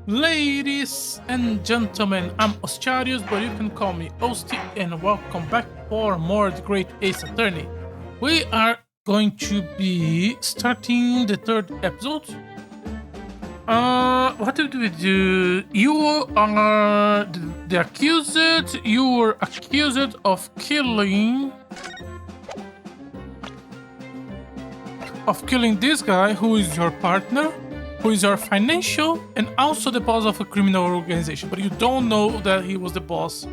Ladies and gentlemen, I'm Ostiarius, but you can call me Osti, and welcome back for more The Great Ace Attorney. We are going to be starting the third episode. What did we do? You are the accused. You were accused of killing this guy who is your partner, who is your financial and also the boss of a criminal organization, but you don't know that he was the boss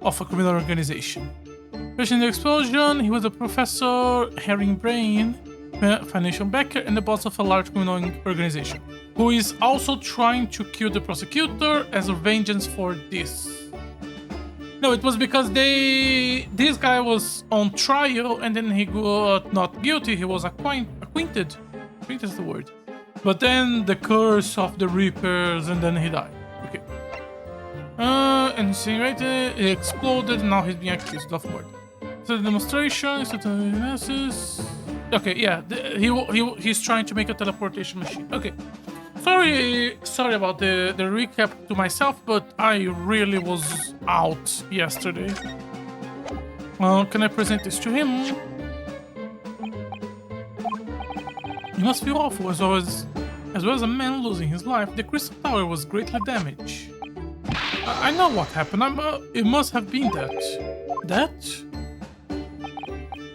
of a criminal organization. During the explosion, he was a professor, herring brain, financial backer, and the boss of a large criminal organization, who is also trying to kill the prosecutor as a vengeance for this. No, it was because this guy was on trial and then he got not guilty. He was acquitted. Acquitted is the word. But then the curse of the Reapers, and then he died. Okay. Incinerated, he exploded, and now he's being accused of murder. So the demonstration, okay, yeah, he's trying to make a teleportation machine. Okay. Sorry about the recap to myself, but I really was out yesterday. Can I present this to him? You must feel awful, as well as a man losing his life. The Crystal Tower was greatly damaged. I know what happened. It must have been that.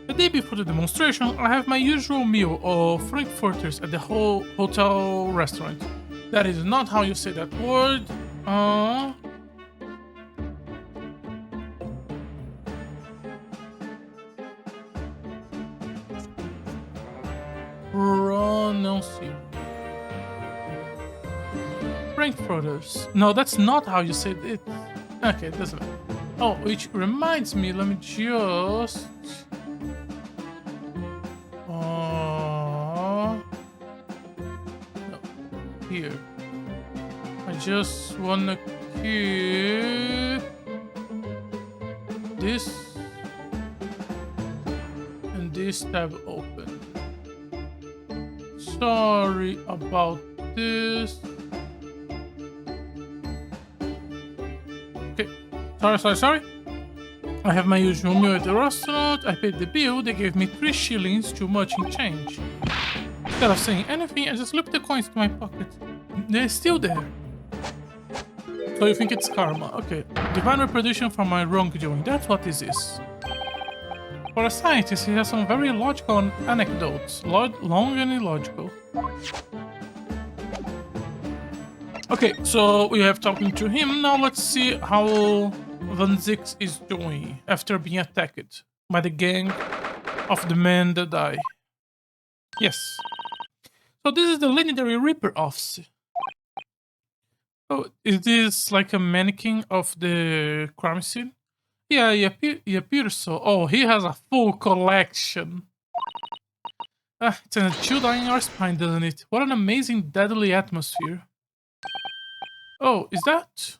The day before the demonstration, I have my usual meal of frankfurters at the hotel restaurant. That is not how you say that word. Pronunciation. Frankfurters. No, that's not how you say it. Okay, it doesn't matter. Oh, which reminds me, let me just... no, here. I just wanna keep this and this tab open. Sorry about this. Okay, sorry. I have my usual meal at the restaurant. I paid the bill. They gave me 3 shillings, too much in change. Instead of saying anything, I just slipped the coins to my pocket. They're still there. So you think it's karma? Okay. Divine reproduction for my wrongdoing. That's what this is. For a scientist, he has some very logical anecdotes. Long and illogical. Okay, so we have talking to him. Now let's see how Van Zix is doing after being attacked by the gang of the men that die. Yes. So this is the legendary Reaper office. Oh, is this like a mannequin of the crime scene? Yeah, he appears so. Oh, he has a full collection. It's a chill down your spine, doesn't it? What an amazing, deadly atmosphere. Oh, is that?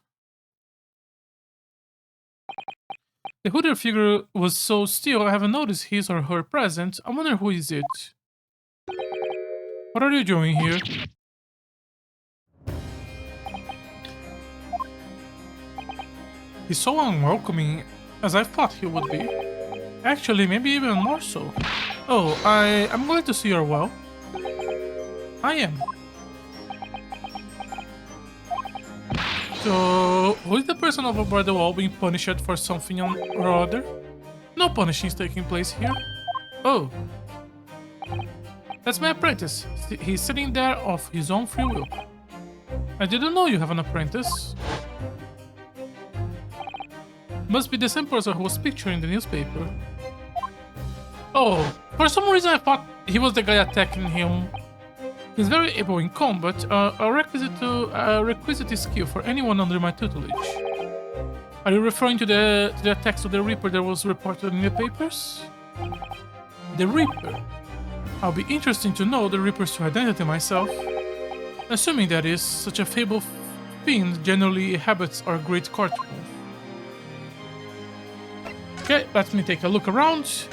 The hooded figure was so still, I haven't noticed his or her presence. I wonder who is it. What are you doing here? He's so unwelcoming, as I thought he would be. Actually, maybe even more so. Oh, I'm glad to see you're well. I am. So, who is the person over by the wall being punished for something or other? No punishing is taking place here. Oh. That's my apprentice. He's sitting there of his own free will. I didn't know you have an apprentice. Must be the same person who was pictured in the newspaper. Oh, for some reason I thought he was the guy attacking him. He's very able in combat, a requisite skill for anyone under my tutelage. Are you referring to the attacks of the Reaper that was reported in the papers? The Reaper? I'll be interested to know the Reaper's true identity myself. Assuming that is, such a fabled fiend generally inhabits our great courtroom. Okay, let me take a look around.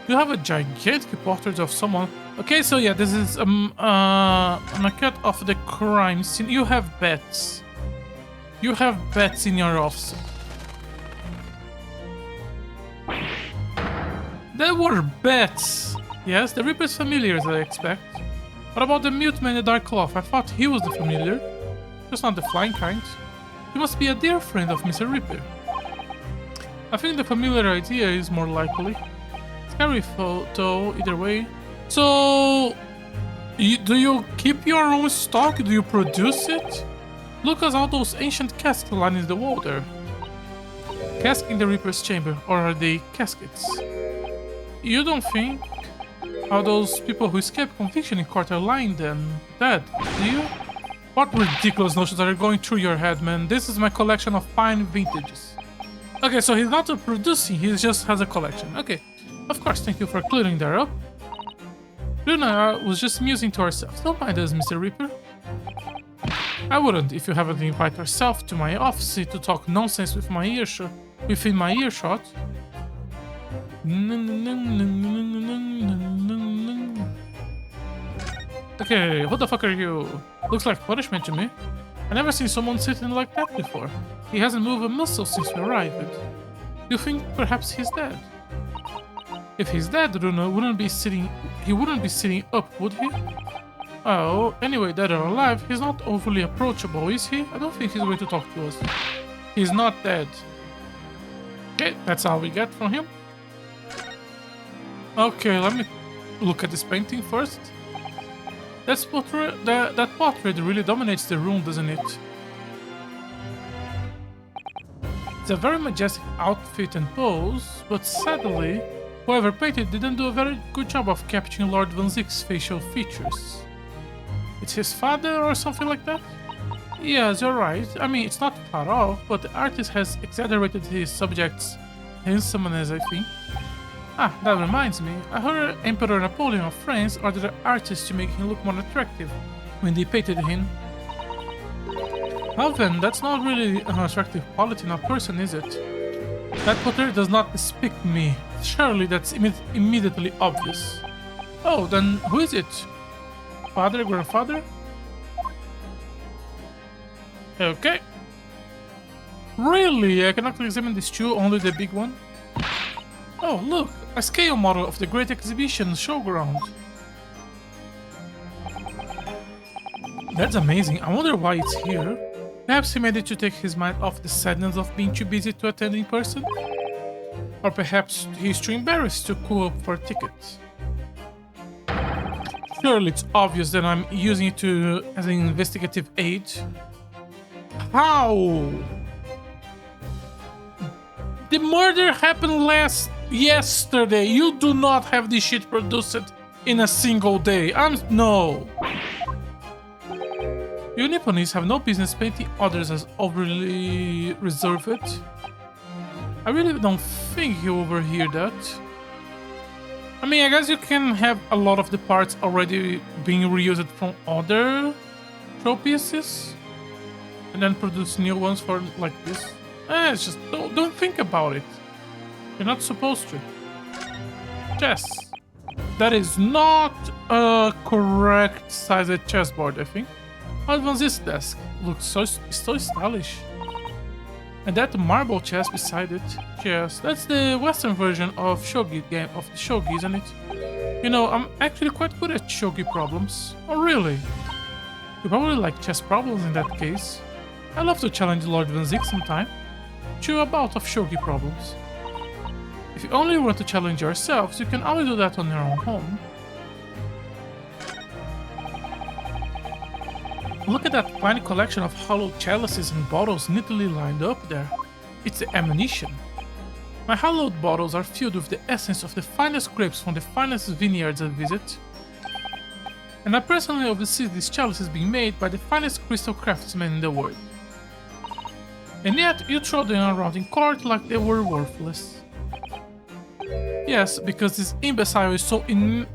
You have a gigantic portrait of someone Okay, so yeah, this is a maquette of the crime scene. You have bets. You have bets in your office. There were bets. Yes, the Reaper's familiar, as I expect. What about the mute man in the dark cloth? I thought he was the familiar. Just not the flying kind. He must be a dear friend of Mr. Reaper. I think the familiar idea is more likely. Scary photo, either way. So, do you keep your own stock? Do you produce it? Look at all those ancient caskets lining the wall there. Cask in the Reaper's chamber, or are they caskets? You don't think how those people who escaped conviction in court are lying then dead, do you? What ridiculous notions are going through your head, man? This is my collection of fine vintages. Okay, so he's not producing, he just has a collection. Okay, of course, thank you for clearing that up. Luna was just musing to herself. Don't mind us, Mr. Reaper. I wouldn't if you haven't invited yourself to my office to talk nonsense with my earshot. Within my earshot. Okay, who the fuck are you? Looks like punishment to me. I never seen someone sitting like that before. He hasn't moved a muscle since we arrived. You think perhaps he's dead? If he's dead, Runa wouldn't be sitting. He wouldn't be sitting up, would he? Oh, anyway, dead or alive, he's not overly approachable, is he? I don't think he's going to talk to us. He's not dead. Okay, that's all we get from him. Okay, let me look at this painting first. That portrait really dominates the room, doesn't it? It's a very majestic outfit and pose, but sadly, whoever painted didn't do a very good job of capturing Lord Van Ziek's facial features. It's his father or something like that? Yes, you're right. I mean, it's not far off, but the artist has exaggerated his subject's handsomeness, I think. Ah, that reminds me. I heard Emperor Napoleon of France ordered an artist to make him look more attractive when they painted him. Well then, that's not really an attractive quality in a person, is it? That portrait does not depict me. Surely that's immediately obvious. Oh, then who is it? Father, grandfather? Okay. Really? I cannot examine this two, only the big one? Oh, look! A scale model of the Great Exhibition showground. That's amazing. I wonder why it's here. Perhaps he made it to take his mind off the sadness of being too busy to attend in person? Or perhaps he's too embarrassed to queue up for tickets. Surely it's obvious that I'm using it as an investigative aid. How? The murder happened yesterday. You do not have this shit produced in a single day. No. You Nipponies have no business painting others as overly reserved. I really don't think you overhear that. I mean, I guess you can have a lot of the parts already being reused from other showpieces and then produce new ones for like this. It's just don't think about it. You're not supposed to. Chess. That is not a correct sized chessboard, I think. How advanced this desk looks so stylish. And that marble chess beside it. Yes, that's the Western version of Shogi game of the Shogi, isn't it? You know, I'm actually quite good at Shogi problems. Oh really? You probably like chess problems in that case. I love to challenge Lord Van Ziek sometime. To a bout of Shogi problems. If you only want to challenge yourselves, you can always do that on your own home. Look at that fine collection of hollow chalices and bottles neatly lined up there. It's the ammunition. My hollowed bottles are filled with the essence of the finest grapes from the finest vineyards I visit. And I personally oversee these chalices being made by the finest crystal craftsmen in the world. And yet, you throw them around in court like they were worthless. Yes, because this imbecile is so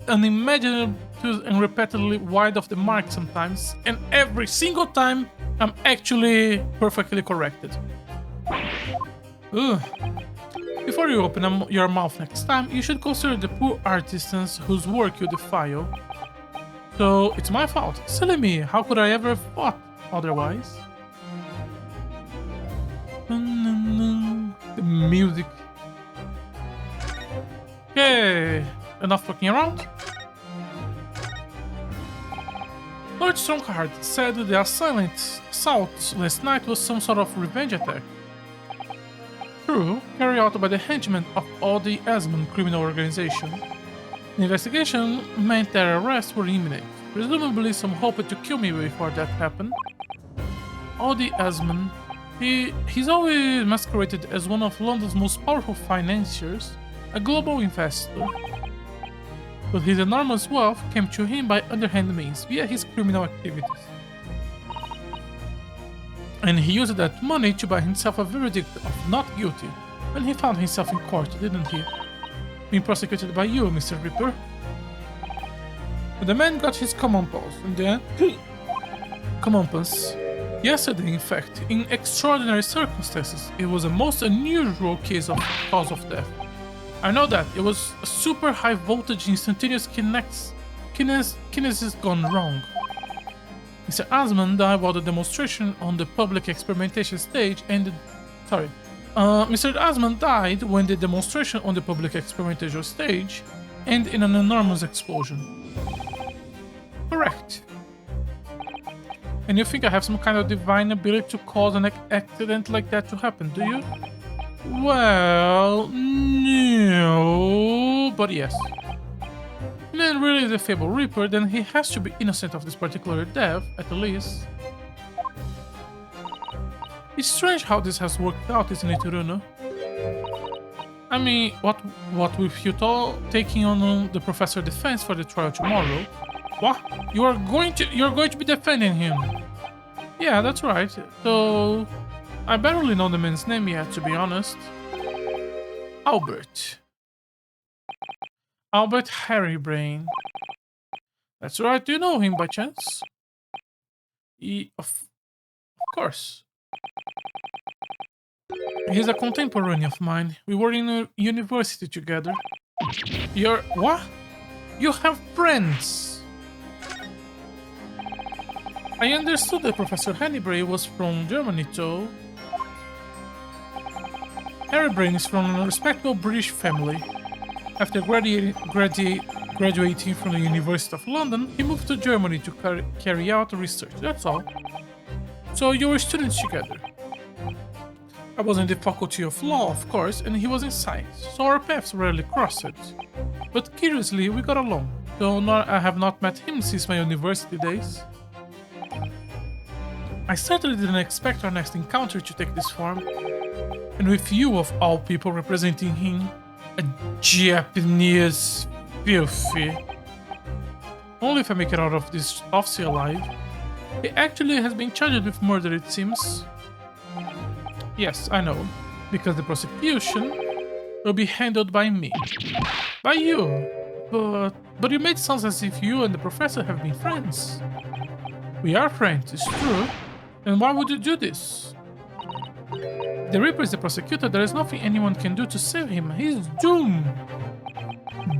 unimaginable and repeatedly wide of the mark sometimes, and every single time I'm actually perfectly corrected. Ugh. Before you open your mouth next time, you should consider the poor artisans whose work you defile. So it's my fault. Silly me. How could I ever have thought otherwise? The music. Okay, enough fucking around. Lord Strongheart said the assault last night was some sort of revenge attack. True, carried out by the henchmen of all the Asmon criminal organization. The investigation meant their arrests were imminent. Presumably some hoped to kill me before that happened. Audi Asmon, he's always masqueraded as one of London's most powerful financiers, a global investor. But his enormous wealth came to him by underhand means, via his criminal activities. And he used that money to buy himself a verdict of not guilty when he found himself in court, didn't he? Being prosecuted by you, Mr. Ripper. But the man got his comeuppance, and then... comeuppance. Yesterday, in fact, in extraordinary circumstances, it was a most unusual case of cause of death. I know that it was a super high voltage instantaneous kinesis gone wrong. Mr. Asmon died while the demonstration on the public experimentation stage ended. Sorry. Mr. Asmon died when the demonstration on the public experimentation stage ended in an enormous explosion. Correct. And you think I have some kind of divine ability to cause an accident like that to happen, do you? Well, no, but yes. And then really the Fable Reaper, then he has to be innocent of this particular death, at least. It's strange how this has worked out, isn't it, Runo? I mean, what with Hyuto taking on the Professor defense for the trial tomorrow? What? You're going to be defending him? Yeah, that's right. So I barely know the man's name yet, to be honest. Albert. Albert Harrybrain. That's right, do you know him by chance? Of course. He's a contemporary of mine. We were in a university together. You're... what? You have friends! I understood that Professor Harrybrain was from Germany, too. Harrybrain is from a respectable British family. After graduating from the University of London, he moved to Germany to carry out research, that's all. So you were students together. I was in the Faculty of Law, of course, and he was in Science, so our paths rarely crossed. But curiously, we got along, though I have not met him since my university days. I certainly didn't expect our next encounter to take this form, and with you of all people representing him, a Japanese filthy. Only if I make it out of this office alive. He actually has been charged with murder, it seems. Yes, I know, because the prosecution will be handled by me. By you. But you made it sound as if you and the professor have been friends. We are friends, it's true. And why would you do this? The Reaper is the prosecutor. There is nothing anyone can do to save him. He's doomed.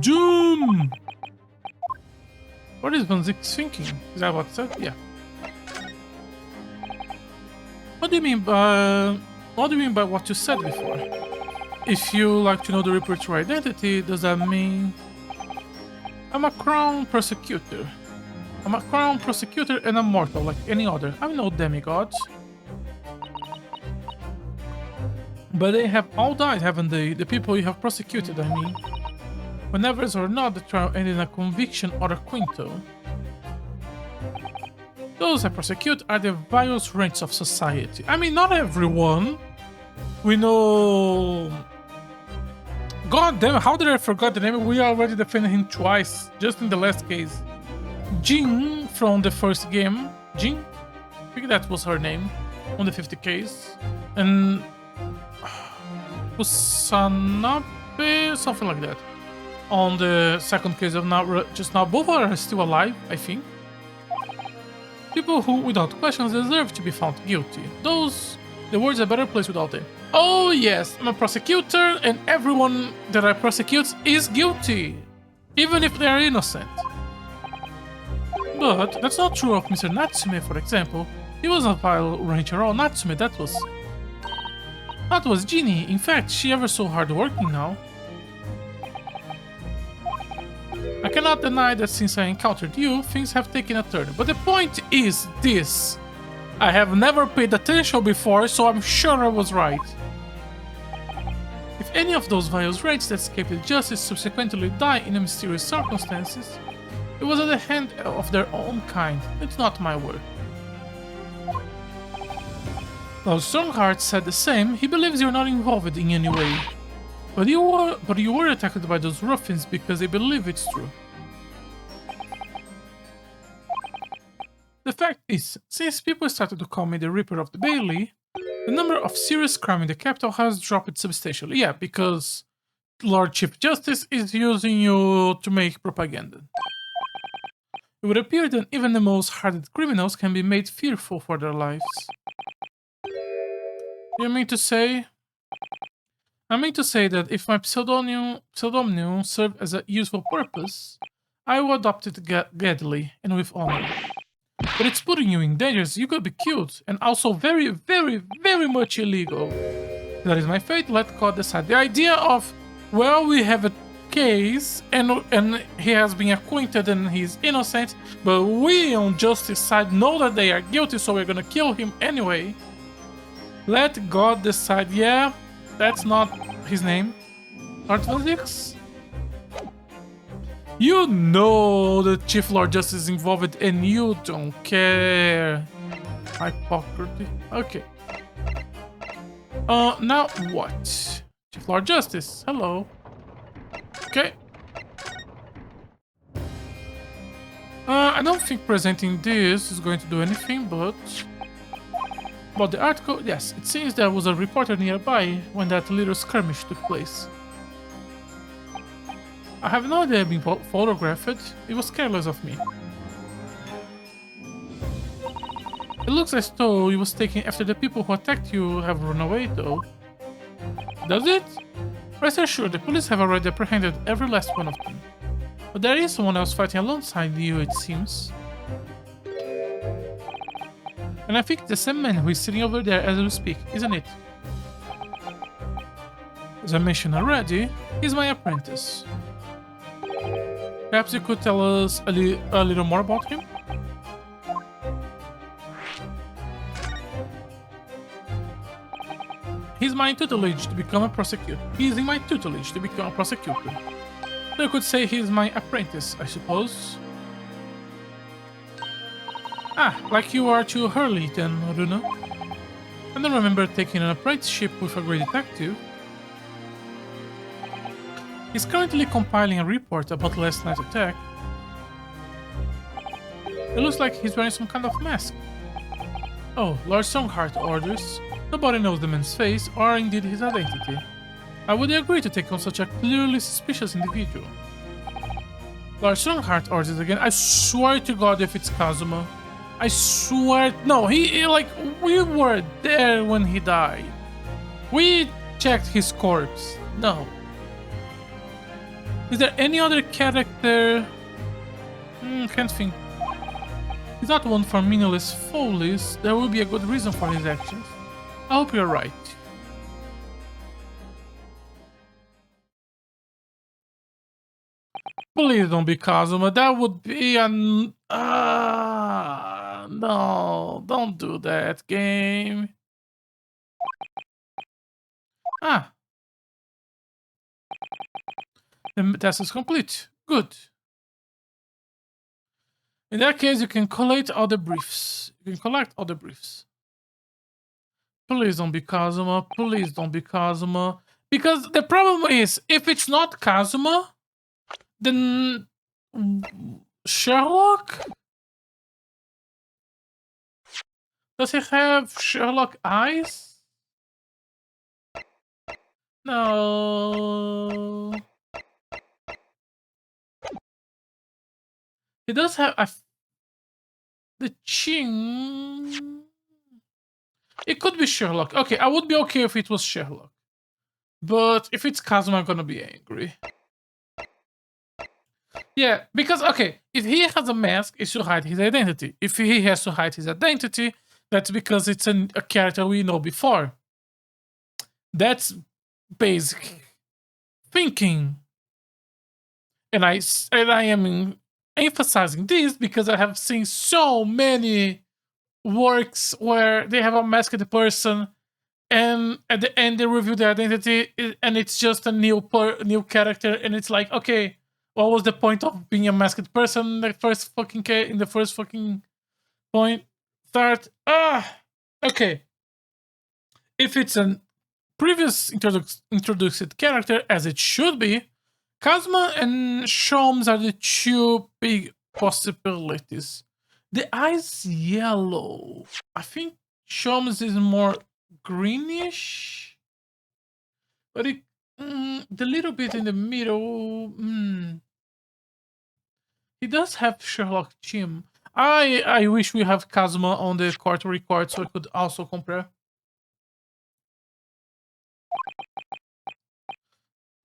Doom! What is Van Zieks thinking? Is that what it said? Yeah. What do you mean by what you said before? If you like to know the Reaper's true identity, does that mean... I'm a crown prosecutor. I'm a crown prosecutor and a mortal like any other. I'm no demigod. But they have all died, haven't they? The people you have prosecuted, I mean. Whenever or not the trial ended in a conviction or a quinto. Those I prosecute are the various ranks of society. I mean, not everyone. We know... God damn, how did I forget the name? We already defended him twice, just in the last case. Jin from the first game. Jin? I think that was her name. On the 50 case. And... Usanabe? Something like that. On the second case of just now. Both are still alive, I think. People who, without questions, deserve to be found guilty. The world's a better place without them. Oh yes, I'm a prosecutor, and everyone that I prosecute is guilty, even if they are innocent. But that's not true of Mr. Natsume, for example. He was a vile wrench at all. Natsume, that was Ginny. In fact, she ever so hardworking now. I cannot deny that since I encountered you, things have taken a turn. But the point is this. I have never paid attention before, so I'm sure I was right. If any of those vile wraiths that escaped justice subsequently die in mysterious circumstances, it was at the hand of their own kind. It's not my work. While Strongheart said the same, he believes you're not involved in any way. But you were attacked by those ruffians because they believe it's true. The fact is, since people started to call me the Reaper of the Bailey, the number of serious crime in the capital has dropped substantially. Yeah, because Lord Chief Justice is using you to make propaganda. It would appear that even the most hardened criminals can be made fearful for their lives. You mean to say? I mean to say that if my pseudonym served as a useful purpose, I would adopt it gladly and with honor. But it's putting you in danger, you could be killed, and also very, very, very much illegal. That is my fate, let God decide. The idea of, well, we have a case, and he has been acquitted and he's innocent, but we on justice side know that they are guilty, so we're gonna kill him anyway. Let God decide. Yeah, that's not his name. Lord Van Zix? You know the Chief Lord Justice is involved and you don't care. Hypocrisy. Okay. Now what? Chief Lord Justice, hello. Okay. I don't think presenting this is going to do anything, but... About the article, yes, it seems there was a reporter nearby when that little skirmish took place. I have no idea being photographed. It was careless of me. It looks as though he was taken after the people who attacked you have run away, though. Does it? Rest assured, the police have already apprehended every last one of them. But there is someone else fighting alongside you, it seems. And I think the same man who is sitting over there as we speak, isn't it? As I mentioned already, he's my apprentice. Perhaps you could tell us a little more about him? He's my tutelage to become a prosecutor. He's in my tutelage to become a prosecutor. So you could say he's my apprentice, I suppose. Ah, like you are to Hurley then, Runa. I don't remember taking an apprenticeship with a great detective. He's currently compiling a report about last night's attack. It looks like he's wearing some kind of mask. Oh, Lord Strongheart orders. Nobody knows the man's face or indeed his identity. I would agree to take on such a clearly suspicious individual. Lord Strongheart orders again. I swear to God if it's Kazuma. I swear. No, he like, we were there when he died. We checked his corpse. No. Is there any other character? Can't think. He's not one for meaningless follies. There will be a good reason for his actions. I hope you're right. Please don't be Kazuma. That would be an... no, don't do that, game. Ah. The test is complete. Good. In that case, you can collect all the briefs. Please don't be Kazuma. Please don't be Kazuma. Because the problem is, if it's not Kazuma, then Sherlock? Does he have Sherlock eyes? No. He does have the chin. It could be Sherlock. Okay, I would be okay if it was Sherlock. But if it's Kazuma, I'm gonna be angry. Yeah, because okay, if he has a mask, it's to hide his identity. If he has to hide his identity, that's because it's a character we know before. That's basic thinking, and I am emphasizing this because I have seen so many works where they have a masked person, and at the end they reveal their identity, and it's just a new character, and it's like, okay, what was the point of being a masked person in the first fucking point? Start. Okay. If it's a previous introduced character, as it should be, Kazuma and Sholmes are the two big possibilities. The eye's yellow. I think Sholmes is more greenish, but the little bit in the middle. He does have Sherlock Jim. I wish we have Kazuma on the court record so I could also compare.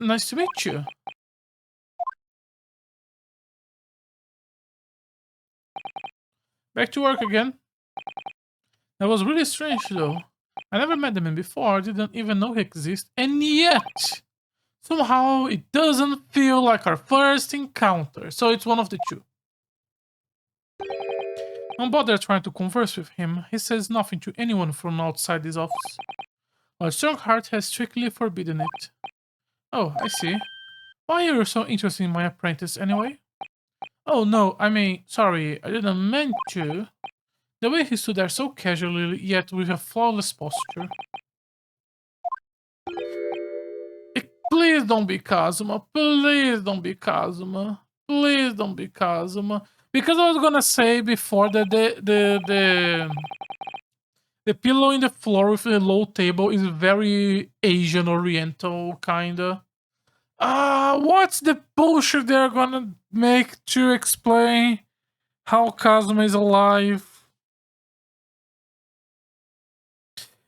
Nice to meet you. Back to work again. That was really strange though. I never met the man before, didn't even know he exists, and yet somehow it doesn't feel like our first encounter, so it's one of the two. Don't bother trying to converse with him. He says nothing to anyone from outside this office. Our strong heart has strictly forbidden it. Oh, I see. Why are you so interested in my apprentice anyway? Oh no, I mean, sorry, I didn't mean to. The way he stood there so casually, yet with a flawless posture. Please don't be Kazuma. Please don't be Kazuma. Please don't be Kazuma. Because I was gonna say before that the pillow in the floor with the low table is very Asian Oriental kinda. What's the bullshit they're gonna make to explain how Kazuma is alive?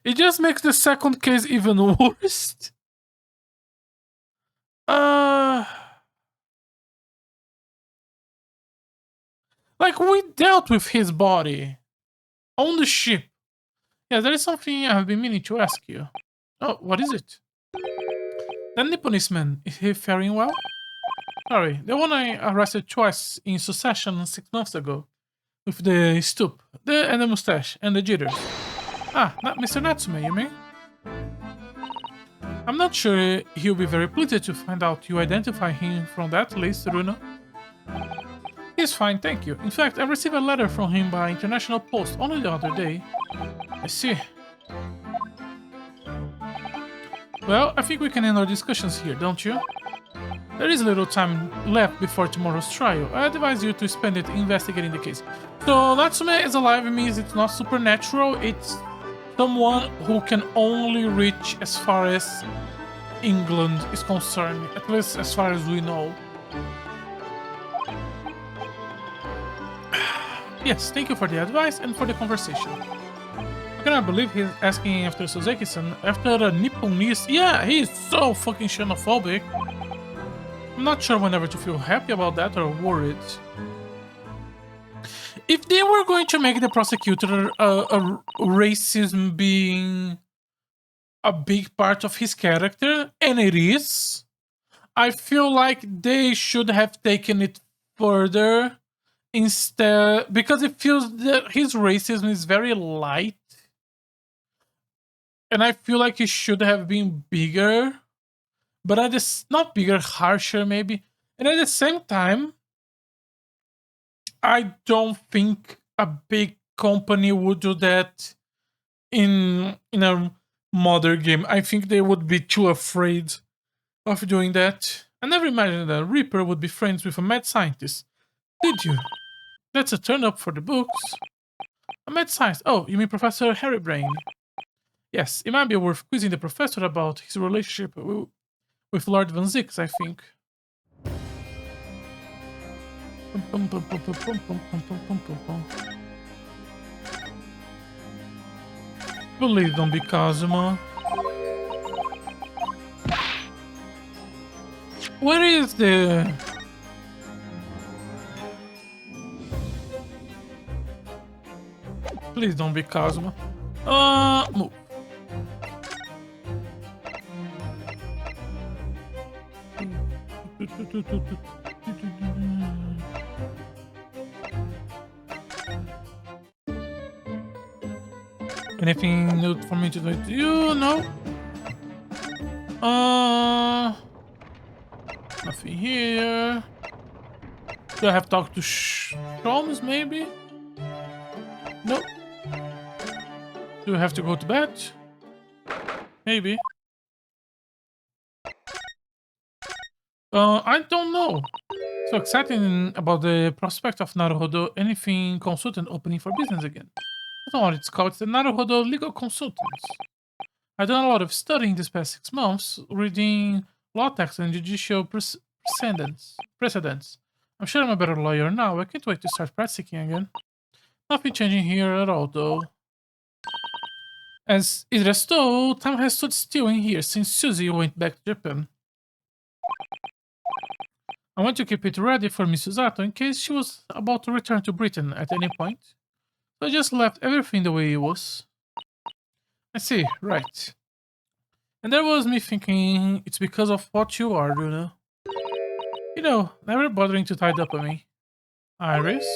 It just makes the second case even worse. Like, we dealt with his body on the ship. Yeah, there is something I've been meaning to ask you. Oh, what is it? That Nipponese man, is he faring well? Sorry, the one I arrested twice in succession 6 months ago. With the stoop, and the mustache, and the jitters. Ah, not Mr. Natsume, you mean? I'm not sure he'll be very pleased to find out you identify him from that list, Runa. He's fine, thank you. In fact, I received a letter from him by international post only the other day. I see. Well, I think we can end our discussions here, don't you? There is little time left before tomorrow's trial. I advise you to spend it investigating the case. So, Natsume is alive means it's not supernatural, it's someone who can only reach as far as England is concerned, at least as far as we know. Yes, thank you for the advice and for the conversation. I cannot believe he's asking after Soseki-san, after a Nipponese. Yeah, he is so fucking xenophobic. I'm not sure whenever to feel happy about that or worried. If they were going to make the prosecutor a racism being a big part of his character, and it is, I feel like they should have taken it further instead, because it feels that his racism is very light, and I feel like it should have been bigger, but at this, not bigger, harsher maybe, and at the same time, I don't think a big company would do that in a modern game. I think they would be too afraid of doing that. I never imagined that Reaper would be friends with a mad scientist. Did you? That's a turn up for the books. A mad scientist? Oh, you mean Professor Harry Brain? Yes, it might be worth quizzing the professor about his relationship with Lord Van Zix, I think. Please don't be Kazuma. Where is the... Please don't be Kazuma. Move. Anything new for me to do to you? No. Nothing here. Do I have talked to Sholmes maybe? No. Do I have to go to bed? Maybe. I don't know. So exciting about the prospect of Naruhodo anything consultant opening for business again. I don't know what it's called. It's the Naruhodo Legal Consultants. I've done a lot of studying this past 6 months, reading law texts and judicial precedents. I'm sure I'm a better lawyer now. I can't wait to start practicing again. Nothing changing here at all, though. As it is though, time has stood still in here since Susie went back to Japan. I want to keep it ready for Miss Susato in case she was about to return to Britain at any point. So I just left everything the way it was. I see, right. And there was me thinking it's because of what you are, Luna. You know, never bothering to tide up on me. Iris,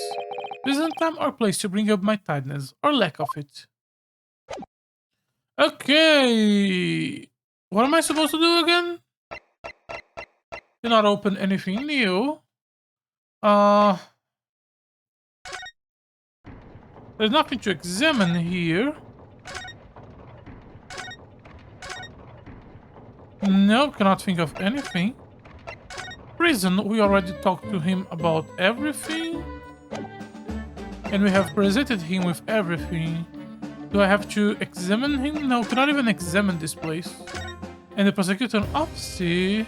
this isn't time or place to bring up my tiredness, or lack of it. Okay. What am I supposed to do again? Do not open anything new. There's nothing to examine here. No, cannot think of anything. Prison, we already talked to him about everything. And we have presented him with everything. Do I have to examine him? No, cannot even examine this place. And the prosecutor office, we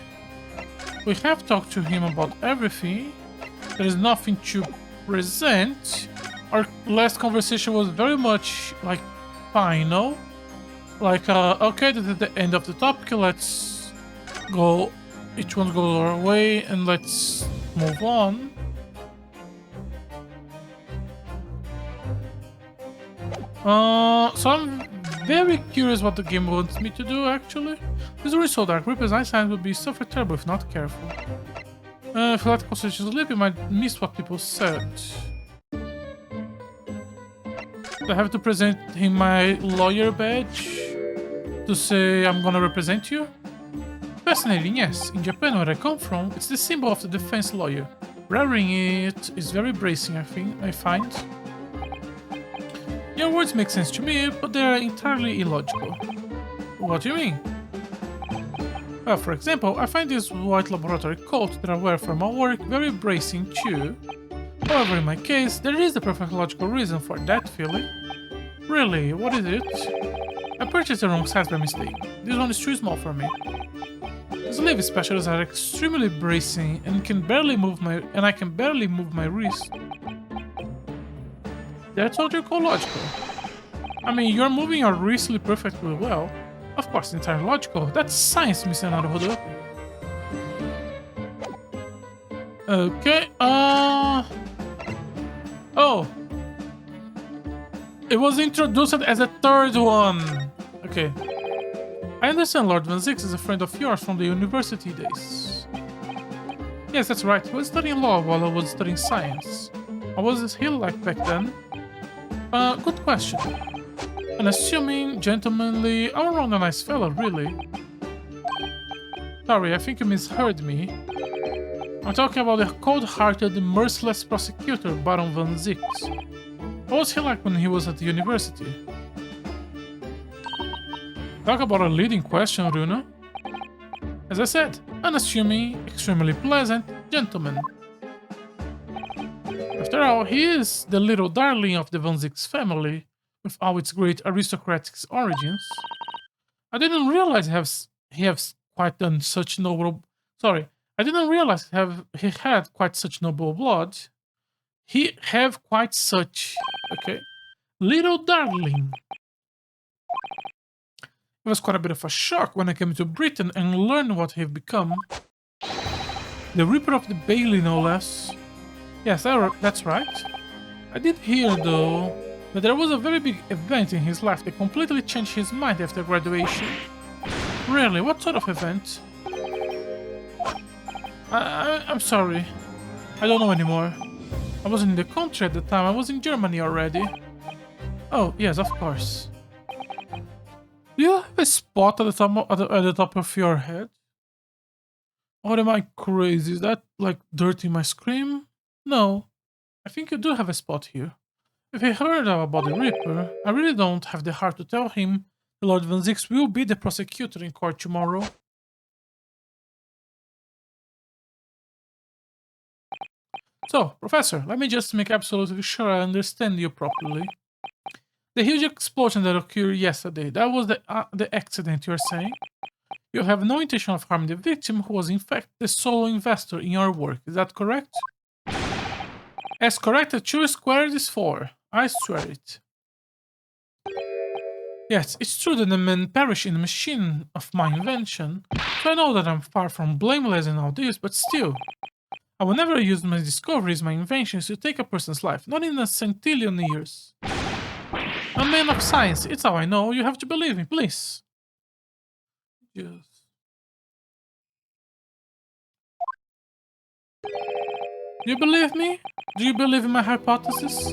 have talked to him about everything. There is nothing to present. Our last conversation was very much like final. Like, okay, this is the end of the topic. Let's go. Each one goes our way and let's move on. So I'm very curious what the game wants me to do, actually. This is so dark. Ripper's eyesight would be so terrible if not careful. If you let concentration slip, you might miss what people said. I have to present him my lawyer badge to say I'm gonna represent you? Fascinating, yes. In Japan, where I come from, it's the symbol of the defense lawyer. Wearing it is very bracing, I find. Your words make sense to me, but they are entirely illogical. What do you mean? Well, for example, I find this white laboratory coat that I wear for my work very bracing too. However, in my case, there is a perfect logical reason for that feeling. Really, what is it? I purchased the wrong size by mistake. This one is too small for me. These Levi specials are extremely bracing and I can barely move my wrist. That's what you call logical. I mean, you're moving your wrist perfectly well. Of course, entirely logical. That's science, Mr. Naruhodo. Okay, oh. It was introduced as a third one. Okay. I understand Lord Van Zix is a friend of yours from the university days. Yes, that's right. He was studying law while I was studying science. How was his heel like back then? Good question. Unassuming, gentlemanly, all around a nice fella, really. Sorry, I think you misheard me. I'm talking about the cold-hearted, merciless prosecutor, Baron Van Zix. What was he like when he was at the university? Talk about a leading question, Runa. As I said, unassuming, extremely pleasant gentleman. After all, he is the little darling of the Van Zix family, with all its great aristocratic origins. I didn't realize he has quite done such noble. Sorry, I didn't realize he had quite such noble blood. He have quite such. Okay, little darling. It was quite a bit of a shock when I came to Britain and learned what he've become. The Reaper of the Bailey, no less. Yes, that's right. I did hear, though. But there was a very big event in his life that completely changed his mind after graduation. Really? What sort of event? I'm sorry. I don't know anymore. I wasn't in the country at the time. I was in Germany already. Oh, yes, of course. Do you have a spot at the top of your head? Or am I crazy? Is that like dirty my screen? No. I think you do have a spot here. If he heard about the Reaper, I really don't have the heart to tell him the Lord Van Zix will be the prosecutor in court tomorrow. So, Professor, let me just make absolutely sure I understand you properly. The huge explosion that occurred yesterday, that was the accident you're saying? You have no intention of harming the victim who was in fact the solo investor in your work, is that correct? As correct as 2 squared is 4. I swear it. Yes, it's true that the man perished in the machine of my invention, so I know that I'm far from blameless in all this, but still. I will never use my discoveries, my inventions, to take a person's life, not in a centillion years. I'm a man of science, it's how I know, you have to believe me, please. Yes. Do you believe me? Do you believe in my hypothesis?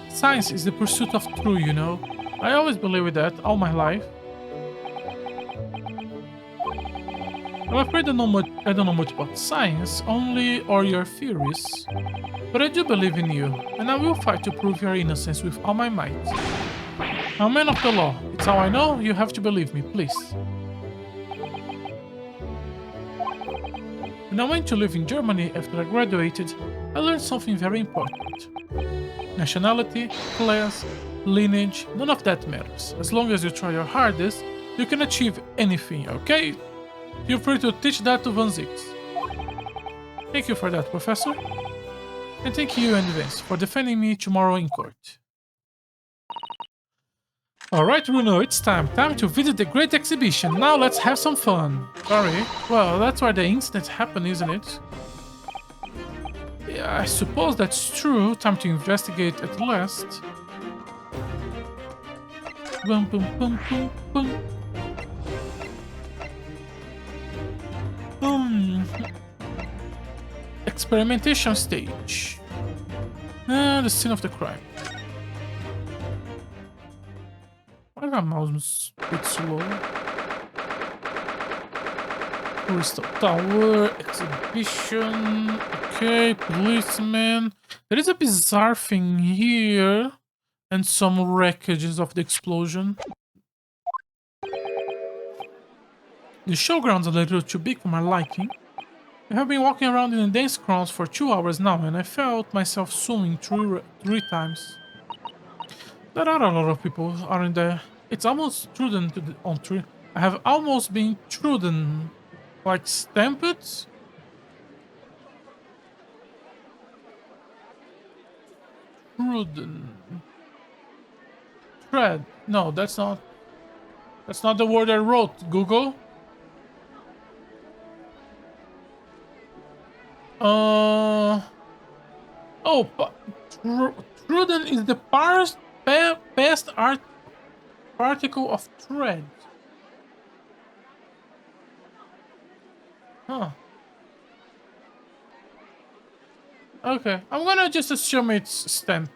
Science is the pursuit of truth, you know. I always believed that all my life. I'm afraid I don't know much about science, only or your theories. But I do believe in you, and I will fight to prove your innocence with all my might. I'm a man of the law. It's how I know. You have to believe me, please. When I went to live in Germany after I graduated, I learned something very important. Nationality, class, lineage, none of that matters. As long as you try your hardest, you can achieve anything, okay? Feel free to teach that to Van Zix. Thank you for that, Professor. And thank you in advance for defending me tomorrow in court. Alright, Bruno, it's time. Time to visit the great exhibition. Now let's have some fun. Sorry. Well, that's where the incident happened, isn't it? Yeah, I suppose that's true. Time to investigate at last. Boom, boom, boom, boom, boom. Experimentation stage. The scene of the crime. Why are mouse a bit slow? Crystal Tower, exhibition. Okay, policeman. There is a bizarre thing here. And some wreckages of the explosion. The showgrounds are a little too big for my liking. I have been walking around in the dance grounds for 2 hours now, and I felt myself swimming three times. There are a lot of people, aren't there? It's almost trodden on tree. I have almost been trodden, like stamped. Trodden. Tread. No, that's not. That's not the word I wrote. Google. Oh, Truden is the past particle of thread. Huh. Okay, I'm gonna just assume it's stem.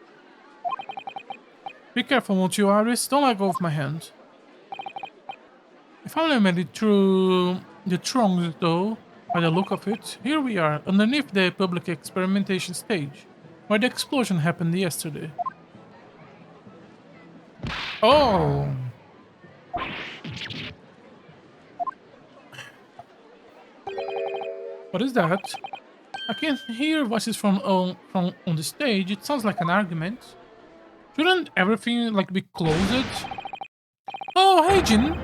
Be careful, won't you, Iris? Don't let go of my hand. I finally made it through the trunks, though. By the look of it, here we are, underneath the public experimentation stage, where the explosion happened yesterday. Oh! What is that? I can't hear voices from on the stage. It sounds like an argument. Shouldn't everything like be closed? Oh, hey, Jin!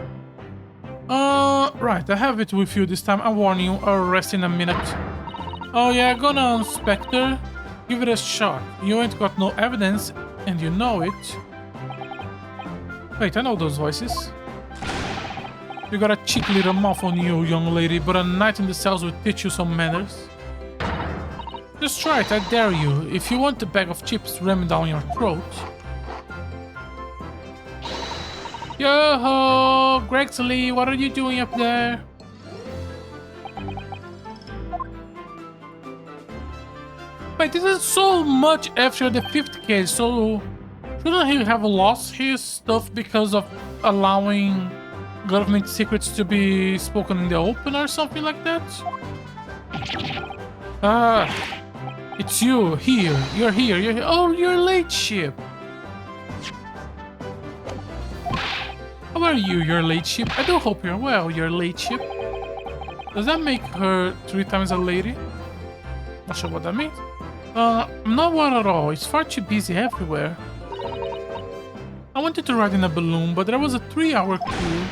Right, I have it with you this time. I warn you, I'll rest in a minute. Oh yeah, go on, Spectre. Give it a shot. You ain't got no evidence, and you know it. Wait, I know those voices. You got a cheeky little mouth on you, young lady, but a night in the cells will teach you some manners. Just try it, I dare you. If you want a bag of chips rammed down your throat. Yo-ho! Gregsley, what are you doing up there? Wait, this is so much after the 5th case, so shouldn't he have lost his stuff because of allowing government secrets to be spoken in the open or something like that? It's you, here. You're here. Oh, you're late, ship. How are you, your late ship? I do hope you're well, your late ship. Does that make her 3 times a lady? Not sure what that means. I'm not one at all. It's far too busy everywhere. I wanted to ride in a balloon, but there was a 3-hour queue.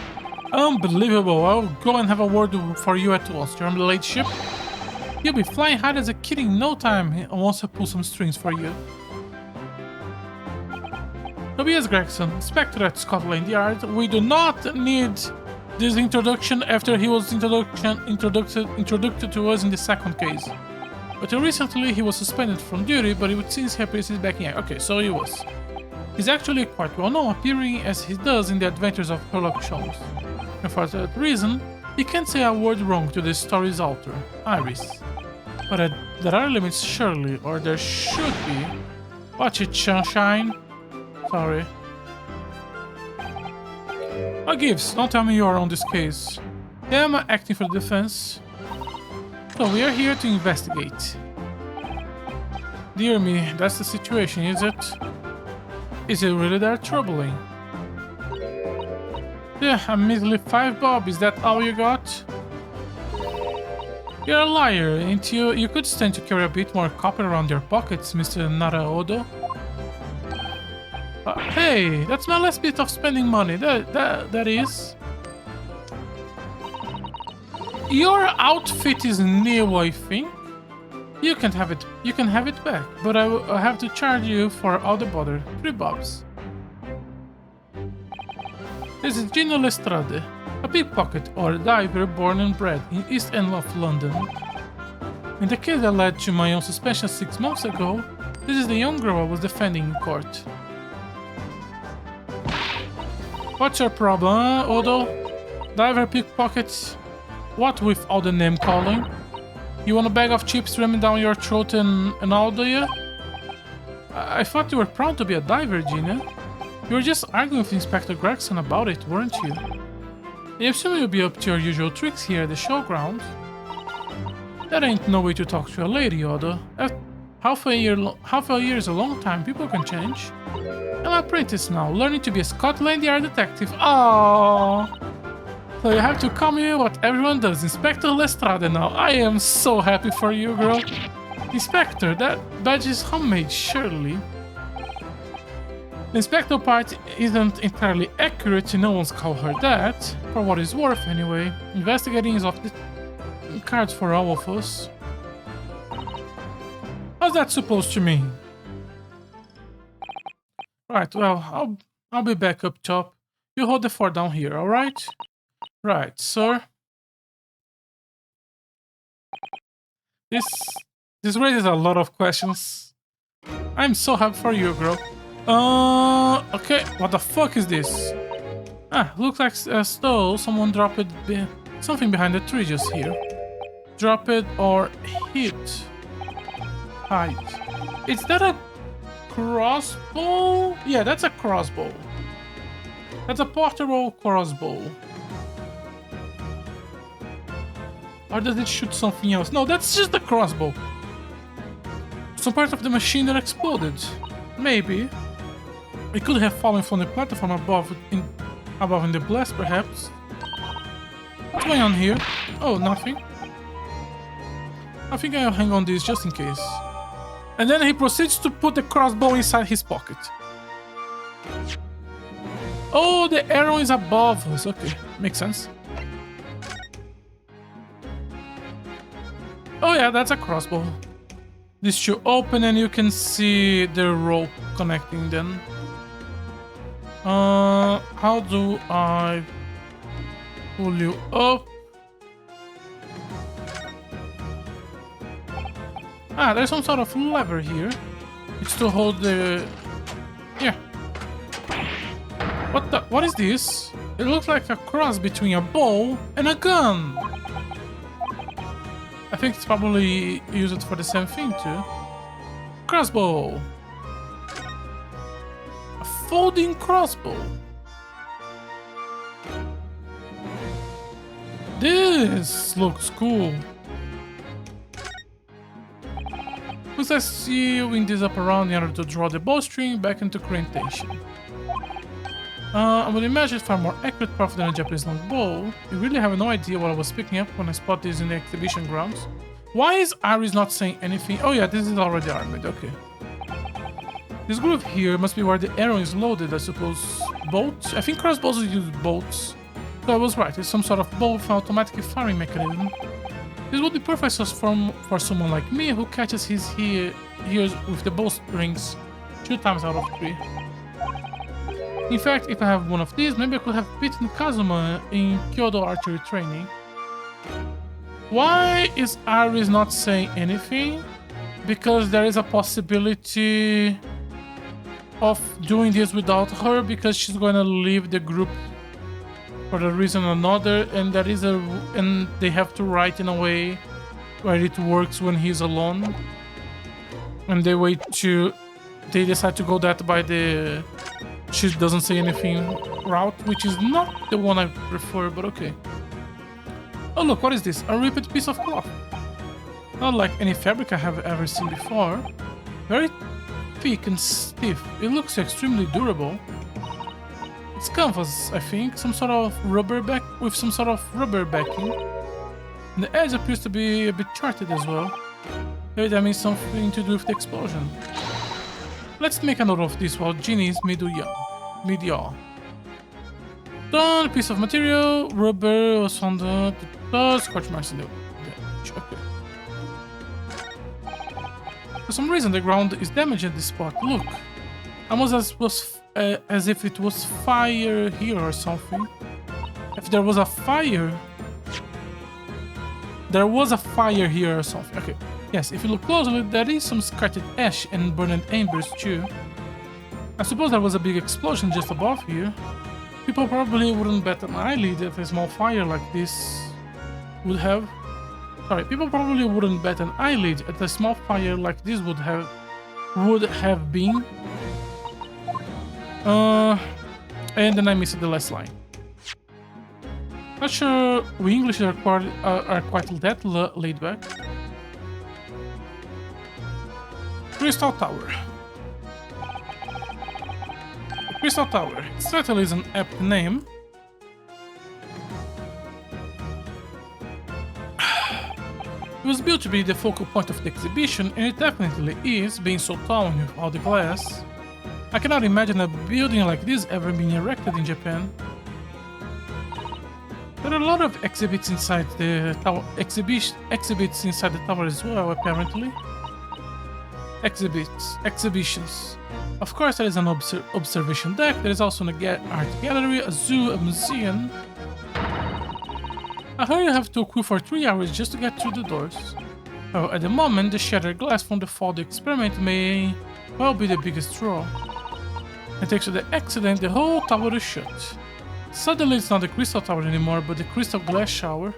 Unbelievable. I'll go and have a word for you at once. You're on the late ship? You'll be flying high as a kid in no time once I pull some strings for you. Tobias Gregson, Inspector at Scotland Yard. We do not need this introduction after he was introduced to us in the 2nd case. But recently he was suspended from duty, but it seems he appears he's back in. Okay, so he was. He's actually quite well known, appearing as he does in the Adventures of Sherlock Holmes. And for that reason, he can't say a word wrong to the story's author, Iris. But there are limits, surely, or there should be. Watch it, sunshine. Sorry. What gives? Don't tell me you are on this case. Yeah, I'm acting for the defense. So we are here to investigate. Dear me, that's the situation, is it? Is it really that troubling? Yeah, a measly 5 bob, is that all you got? You're a liar, ain't you? You could stand to carry a bit more copper around your pockets, Mr. Naraodo. Hey, that's my last bit of spending money, that is. Your outfit is new, I think. You can have it back, but I have to charge you for all the bother. 3 bobs. This is Gino Lestrade, a pickpocket or diver born and bred in East End of London. In the case that led to my own suspension 6 months ago, this is the young girl I was defending in court. What's your problem, huh, Odo? Diver, pickpocket, what with all the name calling? You want a bag of chips ramming down your throat and all, do you? I thought you were proud to be a diver, Gina. You were just arguing with Inspector Gregson about it, weren't you? I assume you'll be up to your usual tricks here at the showground. That ain't no way to talk to a lady, Odo. Half a year is a long time, people can change. I'm an apprentice now, learning to be a Scotland Yard detective. Aww. So you have to call me what everyone does, Inspector Lestrade now. I am so happy for you, girl. Inspector, that badge is homemade, surely. The Inspector part isn't entirely accurate, no one's called her that. For what it's worth, anyway. Investigating is off the cards for all of us. What's that supposed to mean? Right, well, I'll be back up top. You hold the fort down here, alright? Right, sir. This raises a lot of questions. I'm so happy for you, girl. Okay, what the fuck is this? Looks like as though someone dropped something behind the tree just here. Drop it or hit. Hide. Is that a crossbow? Yeah, that's a crossbow. That's a portable crossbow. Or does it shoot something else? No, that's just a crossbow. Some part of the machine that exploded. Maybe. It could have fallen from the platform above in the blast, perhaps. What's going on here? Oh, nothing. I think I'll hang on this just in case. And then he proceeds to put the crossbow inside his pocket. Oh, the arrow is above us. Okay, makes sense. Oh yeah, that's a crossbow. This should open and you can see the rope connecting them. How do I pull you up? There's some sort of lever here. It's to hold the... Yeah. What is this? It looks like a cross between a bow and a gun. I think it's probably used for the same thing too. Crossbow. A folding crossbow. This looks cool. Let's wing this up around in order to draw the bowstring back into orientation. I would imagine far more accurate, powerful than a Japanese longbow. You really have no idea what I was picking up when I spotted this in the exhibition grounds. Why is Aris not saying anything? Oh yeah, this is already armored, okay. This groove here must be where the arrow is loaded, I suppose. Bolts? I think crossbows use bolts. So I was right, it's some sort of bow with an automatic firing mechanism. This would be perfect for someone like me who catches his ears with the bowstrings 2 times out of 3. In fact, if I have one of these, maybe I could have beaten Kazuma in Kyoto archery training. Why is Aris not saying anything? Because there is a possibility of doing this without her, because she's going to leave the group for a reason or another, and and they have to write in a way where it works when he's alone, and they decide to go that by the she doesn't say anything route, which is not the one I prefer, but okay. Oh look, what is this? A ripped piece of cloth. Not like any fabric I have ever seen before. Very thick and stiff. It looks extremely durable. It's canvas, I think, some sort of rubber backing. And the edge appears to be a bit charted as well. Maybe that means something to do with the explosion. Let's make a note of this while Ginny is mid-yaw. Done, a piece of material, rubber was found the scorch marks in the edge. Okay. For some reason the ground is damaged at this spot. Look, almost as if it was fire here or something. If there was a fire... There was a fire here or something. Okay. Yes, if you look closely, there is some scattered ash and burned embers too. I suppose there was a big explosion just above here. People probably wouldn't bat an eyelid if a small fire like this would have. Sorry, people probably wouldn't bat an eyelid at a small fire like this would have been. And then I missed the last line. Not sure we English are quite that laid back. Crystal Tower. The Crystal Tower. It certainly is an apt name. It was built to be the focal point of the exhibition, and it definitely is, being so tall and with all the glass. I cannot imagine a building like this ever being erected in Japan. There are a lot of exhibits inside the tower. Exhibits inside the tower as well, apparently. Exhibitions. Of course, there is an observation deck. There is also an art gallery, a zoo, a museum. I heard you have to queue for 3 hours just to get through the doors. Oh, at the moment, the shattered glass from the faulty experiment may well be the biggest draw. And thanks to the accident, the whole tower is shut. Suddenly, it's not the Crystal Tower anymore, but the Crystal Glass Shower.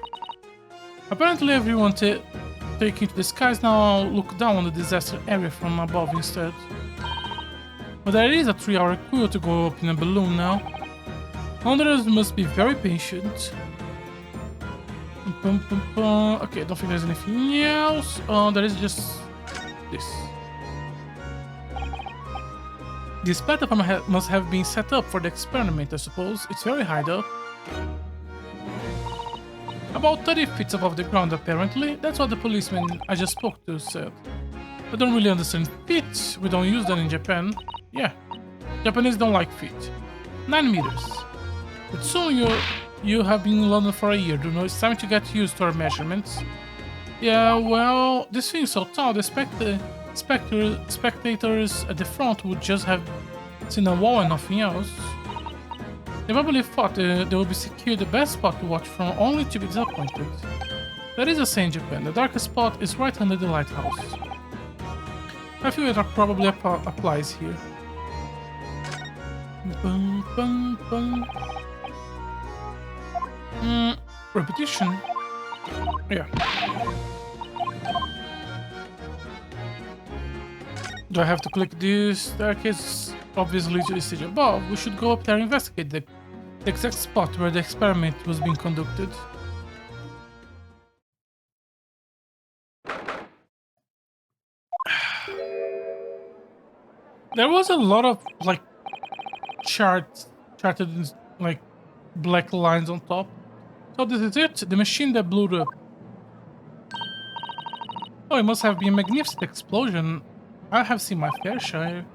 Apparently, everyone taking to the skies now look down on the disaster area from above instead. But there is a 3-hour queue to go up in a balloon now. Wanderers must be very patient. Okay, I don't think there's anything else. There is just this. This platform must have been set up for the experiment, I suppose. It's very high up. About 30 feet above the ground, apparently. That's what the policeman I just spoke to said. I don't really understand feet. We don't use that in Japan. Yeah, Japanese don't like feet. 9 meters. But soon you have been in London for a year, you know, it's time to get used to our measurements. Yeah, well, this thing is so tall, the spectators at the front would just have seen a wall and nothing else. They probably thought they would be secured the best spot to watch from, only to be disappointed. There is a saying in Japan, the darkest spot is right under the lighthouse. I feel it probably applies here. Bum, bum, bum. Repetition. Yeah. Do I have to click this staircase? Obviously to the stage above. We should go up there and investigate the exact spot where the experiment was being conducted. There was a lot of like charted in like black lines on top. So this is it, the machine that blew up. Oh, it must have been a magnificent explosion. I have seen my fair share.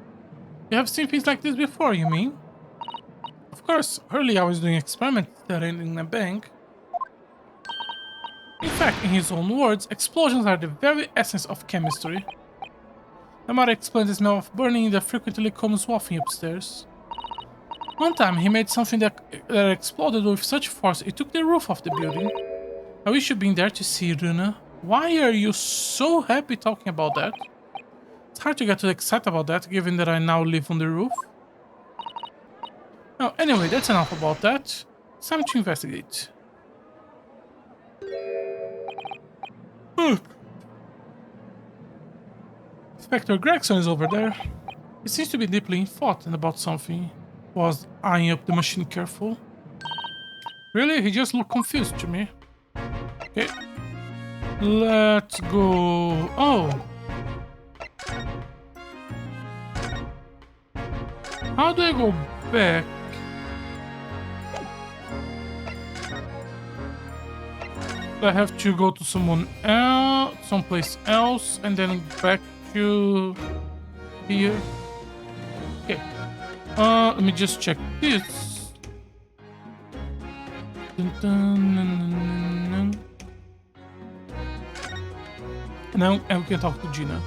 You have seen things like this before, you mean? Of course, earlier I was doing experiments there in a bank. In fact, in his own words, explosions are the very essence of chemistry. My mother explained the smell of burning that frequently comes wafting upstairs. One time he made something that exploded with such force it took the roof off the building. I wish you'd been there to see, Runa. Why are you so happy talking about that? It's hard to get too excited about that, given that I now live on the roof. Oh, anyway, that's enough about that. It's time to investigate. Inspector Gregson is over there. He seems to be deeply in thought and about something. Was eyeing up the machine careful. Really? He just looked confused to me. Okay. Let's go. Oh. How do I go back? I have to go to someplace else, and then back to here. Okay. Let me just check this. Dun, dun, dun, dun, dun. Now we can talk to Gina.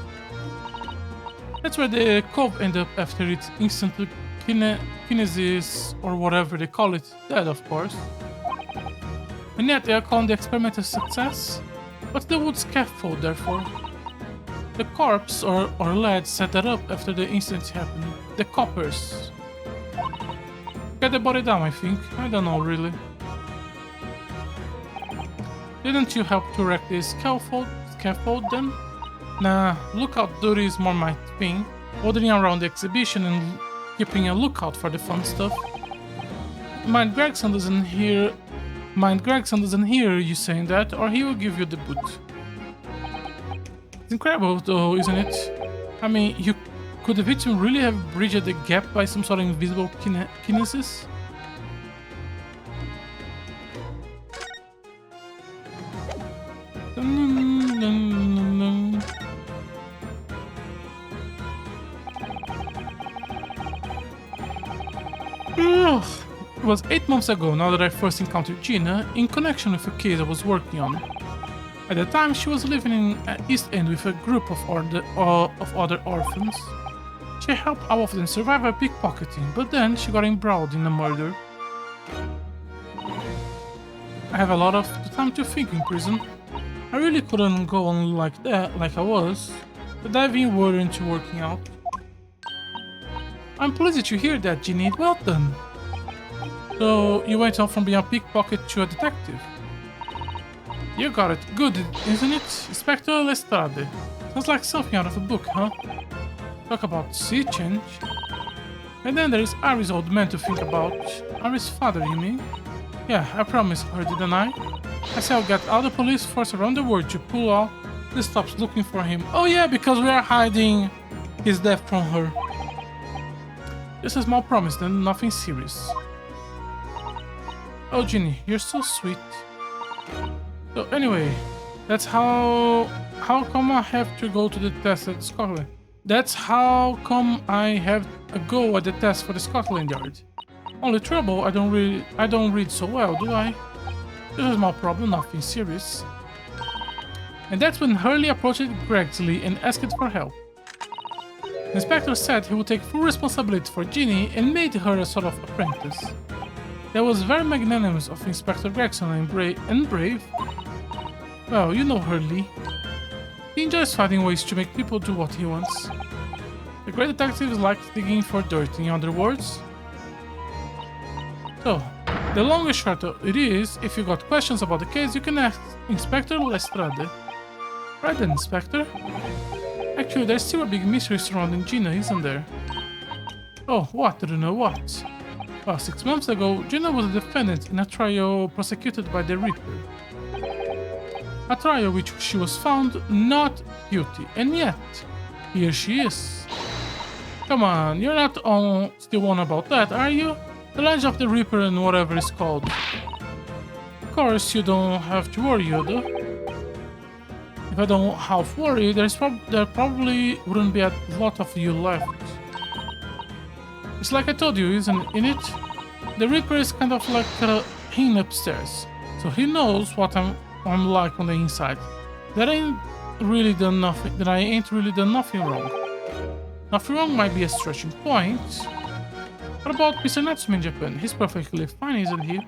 That's where the cove ended up after its instant kinesis, or whatever they call it, dead, of course. And yet they are calling the experiment a success? What's the wood scaffold there for? The corpse or lad set that up after the incident happened. The coppers. Get the body down, I think. I don't know, really. Didn't you help to erect the scaffold then? Nah, lookout duty is more my thing. Wandering around the exhibition and keeping a lookout for the fun stuff. Mind Gregson doesn't hear you saying that, or he will give you the boot. It's incredible though, isn't it? I mean, could the victim really have bridged the gap by some sort of invisible kinesis? It was 8 months ago now that I first encountered Gina in connection with a case I was working on. At the time, she was living in East End with a group of other orphans. She helped all of them survive a pickpocketing, but then she got embroiled in a murder. I have a lot of time to think in prison. I really couldn't go on like that, like I was. The diving weren't working out. I'm pleased to hear that, Ginny. Well done. So, you went on from being a pickpocket to a detective. You got it. Good, isn't it? Inspector Lestrade. Sounds like something out of a book, huh? Talk about sea change. And then there is Ari's old man to think about. Ari's father, you mean? Yeah, I promised her, didn't I? I said I'll get all the police force around the world to pull out the stops looking for him. Oh yeah, because we are hiding his death from her. Just a small promise, then nothing serious. Oh, Ginny, you're so sweet. So anyway, that's how come I have to go to the test at Scotland. That's how come I have a go at the test for the Scotland Yard. Only trouble, I don't read so well, do I? This is my problem, nothing serious. And that's when Hurley approached Gregsley and asked for help. The inspector said he would take full responsibility for Ginny and made her a sort of apprentice. That was very magnanimous of Inspector Gregson and brave. Well, you know Hurley. He enjoys finding ways to make people do what he wants. The great detective likes digging for dirt, in other words. So, the long and short of it is, if you got questions about the case, you can ask Inspector Lestrade. Right then, Inspector. Actually, there's still a big mystery surrounding Gina, isn't there? Oh, what? Do you know what? Well, 6 months ago, Gina was a defendant in a trial prosecuted by the Reaper. A trial which she was found not guilty, and yet, here she is. Come on, you're not still on about that, are you? The Legend of the Reaper and whatever it's called. Of course, you don't have to worry, Yoda. If I don't half worry, there probably wouldn't be a lot of you left. It's like I told you, isn't it? The Reaper is kind of like him upstairs, so he knows what I'm like on the inside. That I ain't really done nothing wrong. Nothing wrong might be a stretching point. What about Mr. Natsume in Japan? He's perfectly fine, isn't he?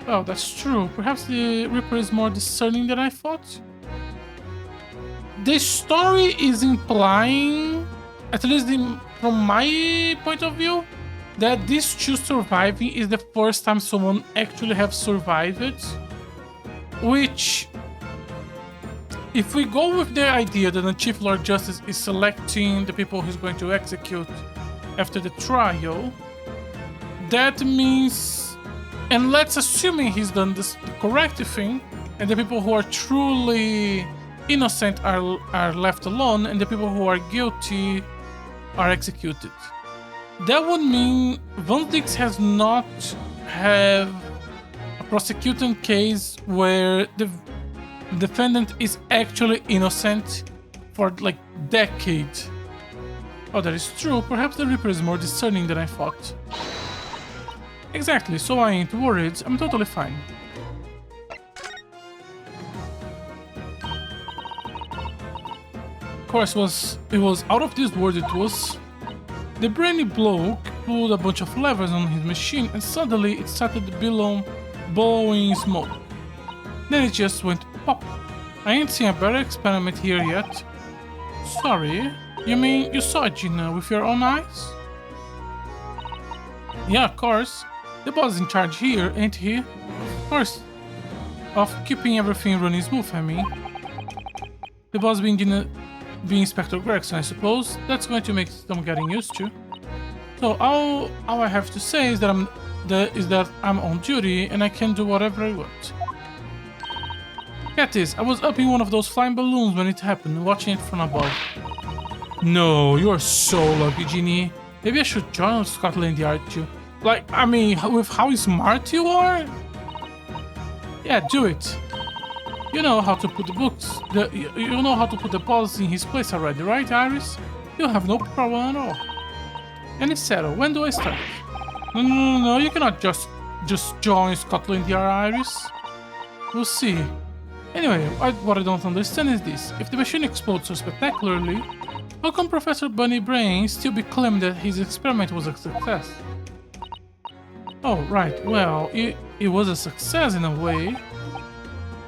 Well, that's true. Perhaps the Reaper is more discerning than I thought. The story is implying, at least from my point of view, that these two surviving is the first time someone actually have survived it. Which, if we go with the idea that the Chief Lord Justice is selecting the people he's going to execute after the trial, that means, and let's assuming he's done the correct thing, and the people who are truly innocent are left alone, and the people who are guilty are executed. That would mean Von Dix has not have a prosecuting case where the defendant is actually innocent for like decades. Oh, that is true. Perhaps the Reaper is more discerning than I thought. Exactly, so I ain't worried. I'm totally fine. Of course, it was out of this world. It was. The brainy bloke pulled a bunch of levers on his machine, and suddenly it started blowing smoke. Then it just went pop. I ain't seen a better experiment here yet. Sorry, you mean you saw Gina with your own eyes? Yeah, of course. The boss is in charge here, ain't he? Of course. Of keeping everything running smooth, I mean. The boss being Inspector Gregson, I suppose. That's going to make some getting used to. So all I have to say is that I'm on duty and I can do whatever I want. Get this, I was up in one of those flying balloons when it happened, watching it from above. No, you are so lucky, Ginny. Maybe I should join Scotland Yard too. Like, I mean, with how smart you are? Yeah, do it. You know how to put the books, you know how to put the balls in his place already, right, Iris? You have no problem at all. And it's settled. When do I start? No, you cannot just join Scotland Yard, Iris. We'll see. Anyway, what I don't understand is this. If the machine explodes so spectacularly, how come Professor Bunny Brain still be claiming that his experiment was a success? Oh, right. Well, it was a success in a way.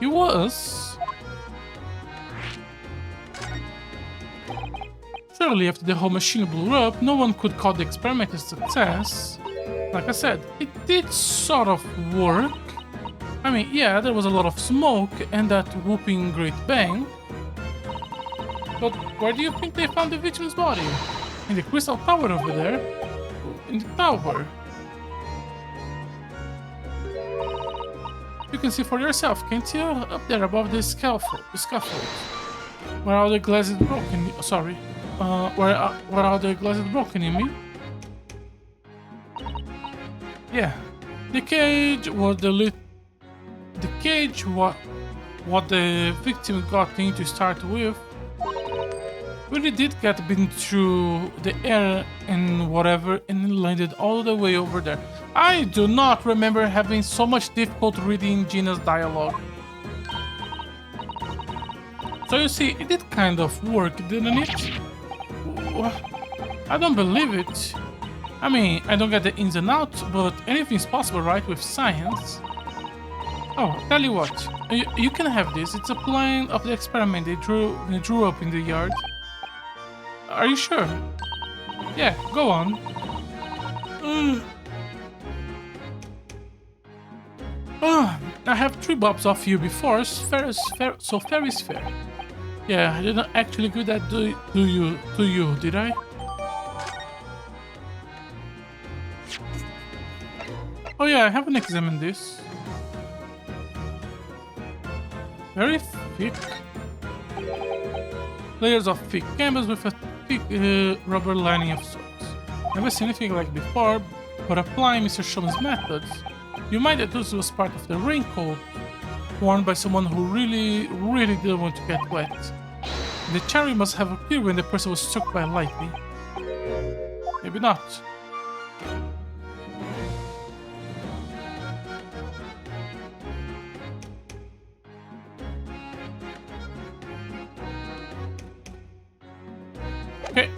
It was. Surely after the whole machine blew up, no one could call the experiment a success. Like I said, it did sort of work. I mean, yeah, there was a lot of smoke and that whooping great bang. But where do you think they found the victim's body? In the crystal tower over there? In the tower. You can see for yourself, can't you? Up there above the scaffold. Where are the glasses broken? Sorry. Where are the glasses broken, you mean? Yeah. The cage was what the victim got in to start with really did get been through the air and whatever and landed all the way over there. I do not remember having so much difficulty reading Gina's dialogue. So you see, it did kind of work, didn't it? I don't believe it. I mean, I don't get the ins and outs, but anything's possible, right, with science? Oh, tell you what, you can have this. It's a plan of the experiment they drew up in the yard. Are you sure? Yeah, go on. Oh, I have 3 bobs off you before, so fair is fair. Yeah, I didn't actually do that to you, did I? Oh yeah, I haven't examined this. Very thick. Layers of thick canvas with a thick rubber lining of sorts. Never seen anything like before, but applying Mr. Shulman's methods, you might have thought it was part of the raincoat worn by someone who really didn't want to get wet. The cherry must have appeared when the person was struck by lightning. Maybe not. Okay.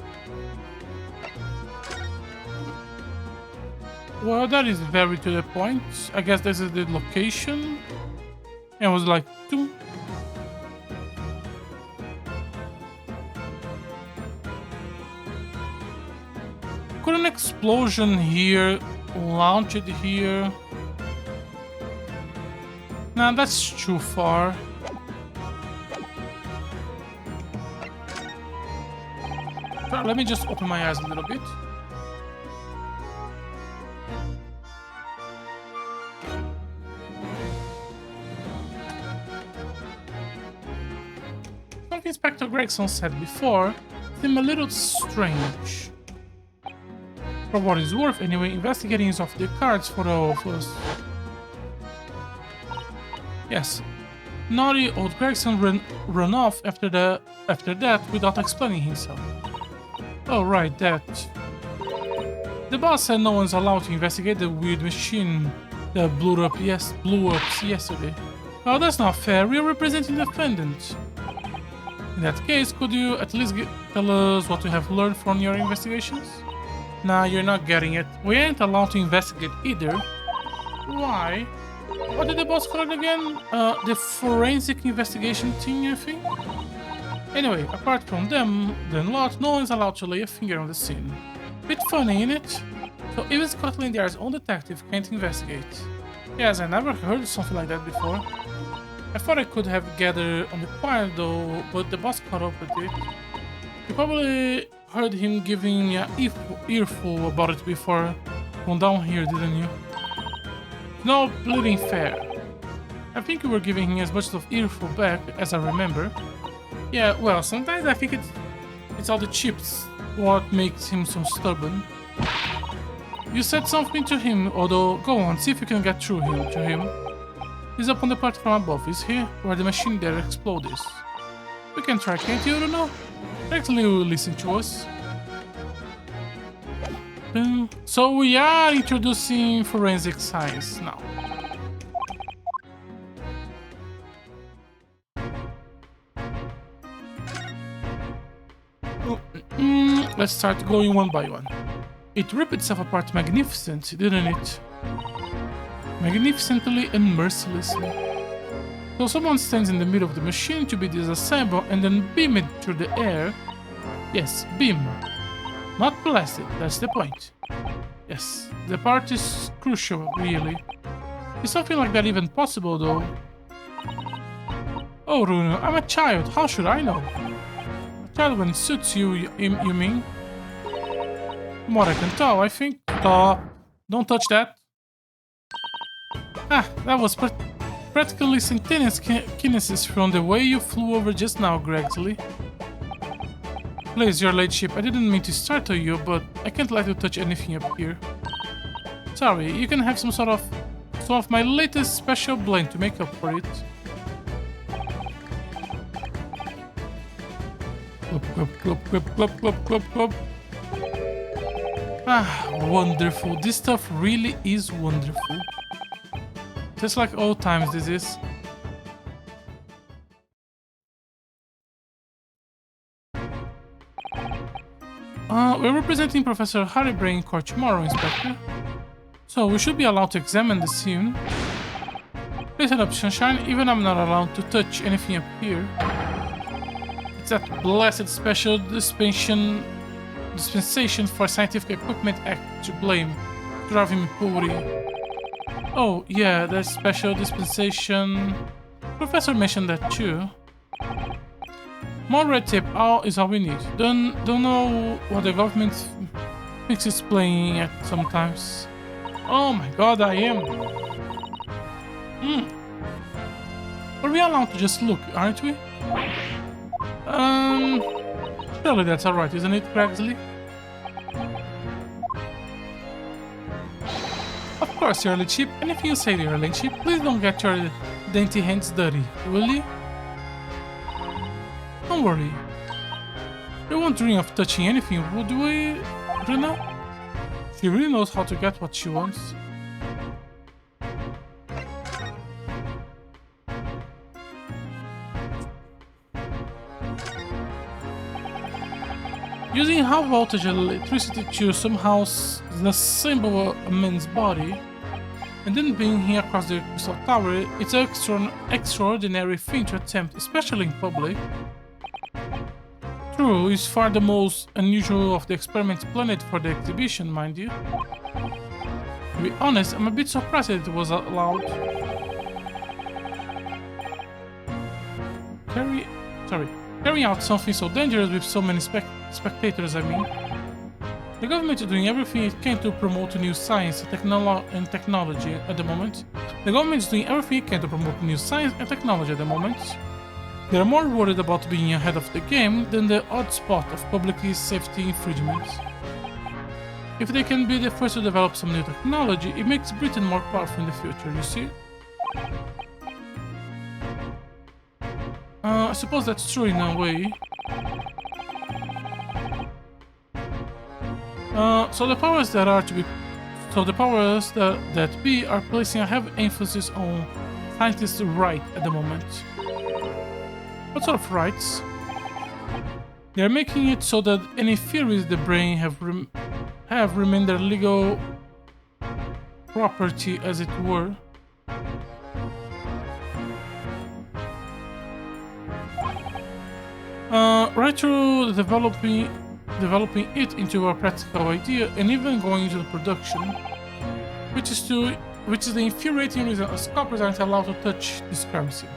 Well, that is very to the point. I guess this is the location. It was like 2. Could an explosion here launch it here? Nah, that's too far. Let me just open my eyes a little bit. Something Inspector Gregson said before seemed a little strange. For what it's worth, anyway, investigating is off the cards for all of us. Yes, naughty old Gregson ran off after that without explaining himself. Oh right, that. The boss said no one's allowed to investigate the weird machine that blew up yesterday. Well, that's not fair. We're representing the defendant. In that case, could you at least tell us what you have learned from your investigations? Nah, you're not getting it. We ain't allowed to investigate either. Why? What did the boss call it again? The forensic investigation team, I think? Anyway, apart from them, then lot, no one's allowed to lay a finger on the scene. Bit funny, innit? So even Scotland Yard's own detective can't investigate. Yes, I never heard of something like that before. I thought I could have gathered on the quiet though, but the boss caught up with it. You probably heard him giving me an earful about it before come down here, didn't you? No bleeding fair. I think you were giving him as much of earful back as I remember. Yeah, well, sometimes I think it's all the chips what makes him so stubborn. You said something to him, although go on, see if you can get through to him. He's up on the platform above, is he? Where the machine there exploded. We can try, can't you, I don't know? Actually, will listen to us. So we are introducing forensic science now. Let's start going one by one. It ripped itself apart magnificent, didn't it? Magnificently and mercilessly. So someone stands in the middle of the machine to be disassembled and then beam it through the air. Yes, beam. Not blast it, that's the point. Yes, the part is crucial, really. Is something like that even possible, though? Oh, Runo, I'm a child, how should I know? A child when it suits you, you mean? From what I can tell, I think... Stop. Don't touch that. Ah, that was practically instantaneous kinesis from the way you flew over just now, Gregsley. Please, your ladyship, I didn't mean to startle you, but I can't let you touch anything up here. Sorry, you can have some of my latest special blend to make up for it. Glop, glop, glop, glop, glop, glop, glop. Ah, wonderful. This stuff really is wonderful. Just like old times, this is. We're representing Professor Harrybrain in court tomorrow, Inspector. So we should be allowed to examine the scene. Listen up, Sunshine. Even I'm not allowed to touch anything up here. It's that blessed special dispensation for Scientific Equipment Act to blame, driving me puri. Oh, yeah, that special dispensation. Professor mentioned that too. More red tape is all we need. Don't know what the government thinks it's playing at sometimes. Oh my god, I am. But we are allowed to just look, aren't we? Surely that's alright, isn't it, Gregsley? Of course, your ladyship. Anything you say, your ladyship. Please don't get your dainty hands dirty, will you? Don't worry. We won't dream of touching anything, would we, Rena? She really knows how to get what she wants. Using high voltage electricity to somehow disassemble a man's body, and then bring him across the Crystal Tower, it's an extraordinary thing to attempt, especially in public. True, it's far the most unusual of the experiments planned for the exhibition, mind you. To be honest, I'm a bit surprised that it was allowed. Carrying out something so dangerous with so many spectators, I mean. The government is doing everything it can to promote new science and technology at the moment. They are more worried about being ahead of the game than the odd spot of public safety infringements. If they can be the first to develop some new technology, it makes Britain more powerful in the future, you see? I suppose that's true in a way. So the powers that be are placing a heavy emphasis on scientists' right at the moment. What sort of rights? They are making it so that any theories the brain have remain their legal property, as it were. Right through developing it into a practical idea and even going into the production, which is the infuriating reason scalpers aren't allowed to touch this currency.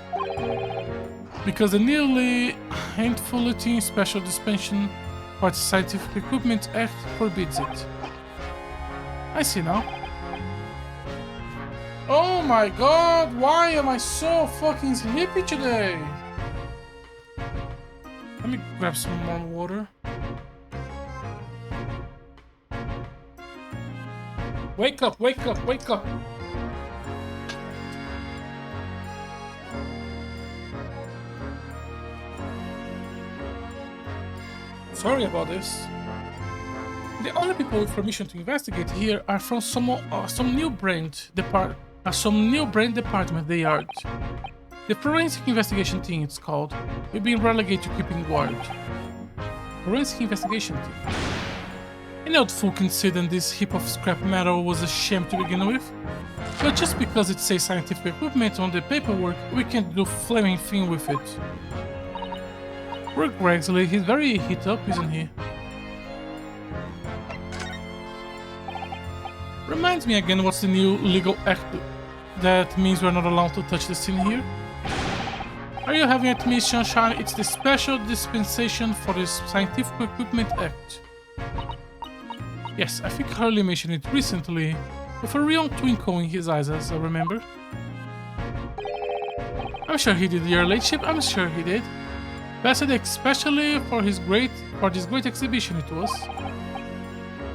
Because the nearly handful-looting Special Dispensation for the Scientific Equipment Act forbids it. I see now. Oh my god, why am I so fucking sleepy today? Let me grab some more water. Wake up, wake up, wake up! Sorry about this. The only people with permission to investigate here are from some new brain department they are. The Forensic Investigation Team, it's called. We've been relegated to keeping guard. Forensic Investigation Team. Any old fool considering this heap of scrap metal was a shame to begin with. But just because it says scientific equipment on the paperwork, we can't do flaming thing with it. Rick Gregsley, he's very hit up, isn't he? Reminds me again what's the new legal act that means we're not allowed to touch the scene here? Are you having it, Miss Sunshine? It's the Special Dispensation for the Scientific Equipment Act. Yes, I think Hurley mentioned it recently, with a real twinkle in his eyes, as I remember. I'm sure he did, your ladyship, I'm sure he did. Best especially for this great exhibition it was.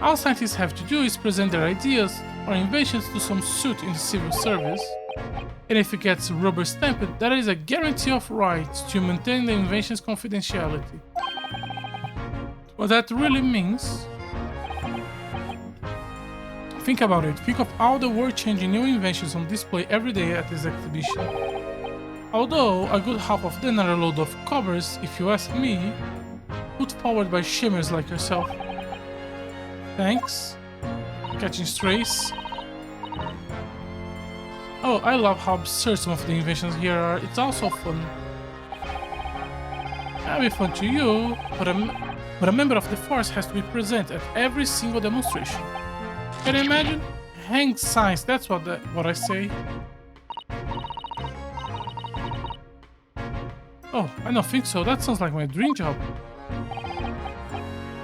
All scientists have to do is present their ideas or inventions to some suit in the civil service, and if it gets rubber stamped, that is a guarantee of rights to maintain the invention's confidentiality. What that really means... Think about it, think of all the world-changing new inventions on display every day at this exhibition. Although a good half of them are a load of covers, if you ask me, put forward by shimmers like yourself. Thanks. Catching strays. Oh, I love how absurd some of the inventions here are. It's also fun. That'll be fun to you, but a member of the force has to be present at every single demonstration. Can you imagine? hang science, that's what I say. Oh, I don't think so. That sounds like my dream job.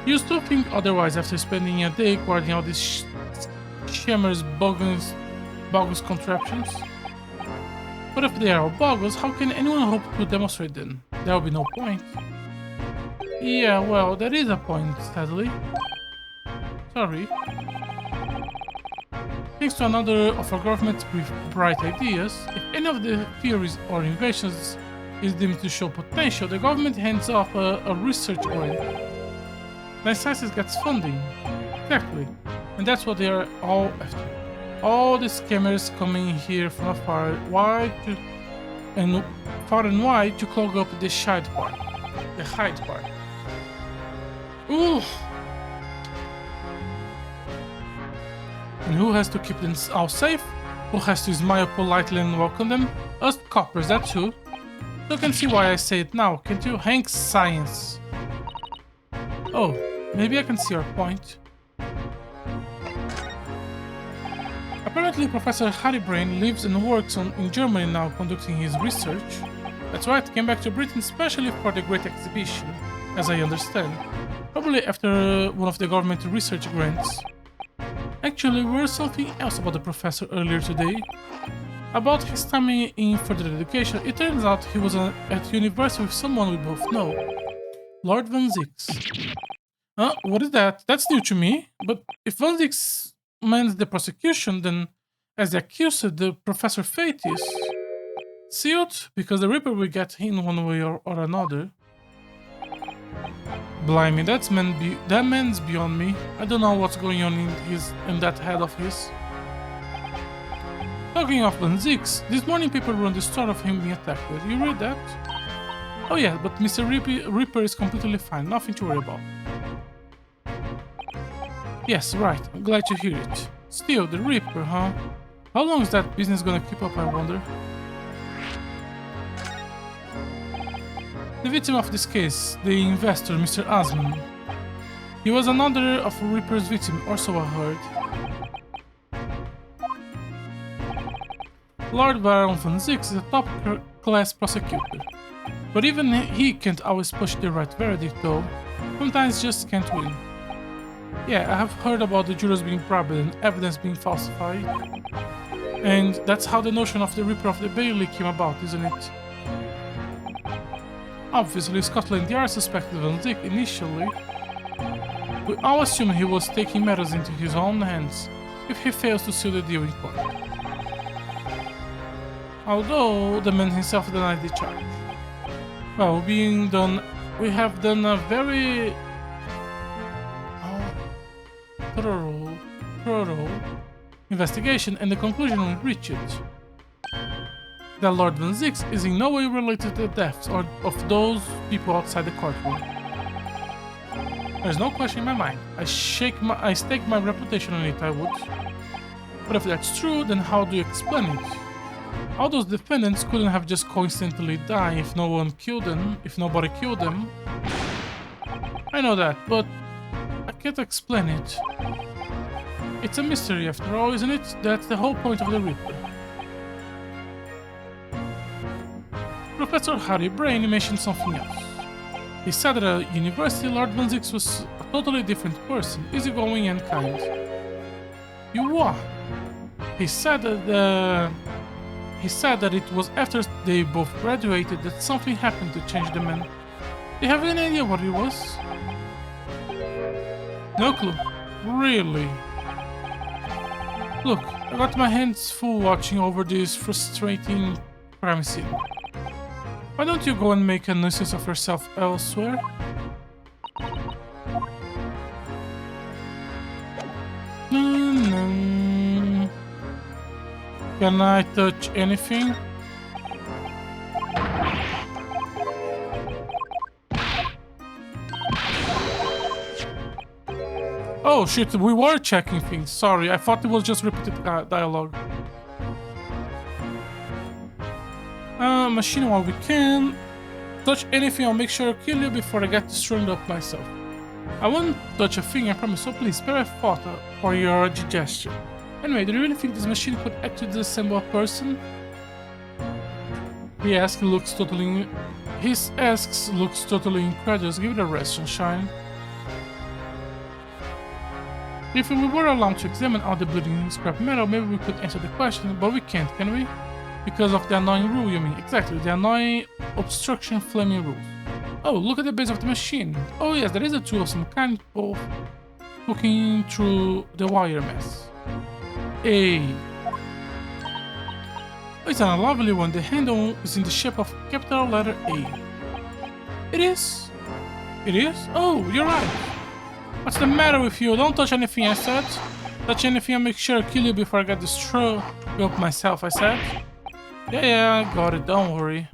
You still think otherwise after spending a day guarding all these Shimmer's bogus contraptions? But if they are all bogus, how can anyone hope to demonstrate them? There will be no point. Yeah, well, there is a point, sadly. Sorry. Thanks to another of our government's bright ideas, if any of the theories or inventions is deemed to show potential, the government hands off a research grant. Then sciences gets funding. Exactly. And that's what they are all after. All the scammers coming here from far and wide to clog up the Hyde part. The Hyde part. Ooh. And who has to keep them all safe? Who has to smile politely and welcome them? Us coppers, that's who. You can see why I say it now, can't you? Hank Science. Oh, maybe I can see your point. Apparently, Professor Harry Brain lives and works in Germany now, conducting his research. That's right, came back to Britain especially for the Great Exhibition, as I understand. Probably after one of the government research grants. Actually, we heard something else about the professor earlier today. About his time in further education, it turns out he was at university with someone we both know. Lord Van Zix. Huh? What is that? That's new to me. But if Van Zix means the prosecution, then as the accuser, the Professor Fate is sealed, because the Reaper will get in one way or another. Blimey, that man's beyond me. I don't know what's going on in that head of his. Talking of Van Zix, this morning people were on the story of him being attacked. Did you read that? Oh yeah, but Mr. Reaper is completely fine, nothing to worry about. Yes, right, I'm glad to hear it. Still, the Reaper, huh? How long is that business gonna keep up, I wonder? The victim of this case, the investor, Mr. Asman. He was another of Reaper's victims, or so I heard. Lord Baron Van Zix is a top-class prosecutor. But even he can't always push the right verdict, though. Sometimes just can't win. Yeah, I have heard about the jurors being bribed and evidence being falsified. And that's how the notion of the Reaper of the Bailey came about, isn't it? Obviously, Scotland Yard suspected Van Zix initially. We all assumed he was taking matters into his own hands if he fails to seal the deal in court. Although the man himself denied the charge. Well, we have done a very thorough investigation, and the conclusion we reached that Lord Van Zix is in no way related to the deaths of those people outside the courtroom. There's no question in my mind. I stake my reputation on it, I would. But if that's true, then how do you explain it? All those defendants couldn't have just coincidentally died if nobody killed them. I know that, but I can't explain it. It's a mystery after all, isn't it? That's the whole point of the Reaper. Professor Harry Brain mentioned something else. He said that at university, Lord Van Zix was a totally different person, easygoing and kind. You what? He said that it was after they both graduated that something happened to change the man. Do you have any idea what it was? No clue. Really? Look, I got my hands full watching over this frustrating crime scene. Why don't you go and make a nuisance of yourself elsewhere? Can I touch anything? Oh shit, we were checking things. Sorry, I thought it was just repeated dialogue. Machine while we can. Touch anything, I'll make sure I kill you before I get strung up myself. I won't touch a thing, I promise, so please spare a thought for your digestion. Anyway, do you really think this machine could actually disassemble a person? He asks, looks totally incredulous. Give it a rest, Sunshine. If we were allowed to examine all the bleeding scrap metal, maybe we could answer the question, but we can't, can we? Because of the annoying rule, you mean? Exactly, the annoying obstruction flaming rule. Oh, look at the base of the machine. Oh yes, there is a tool of some kind of looking through the wire mess. A. It's a lovely one. The handle is in the shape of capital letter A. It is? It is? Oh, you're right. What's the matter with you? Don't touch anything, I said. Touch anything, I'll make sure I kill you before I get destroyed up myself, I said. Yeah, I got it, don't worry.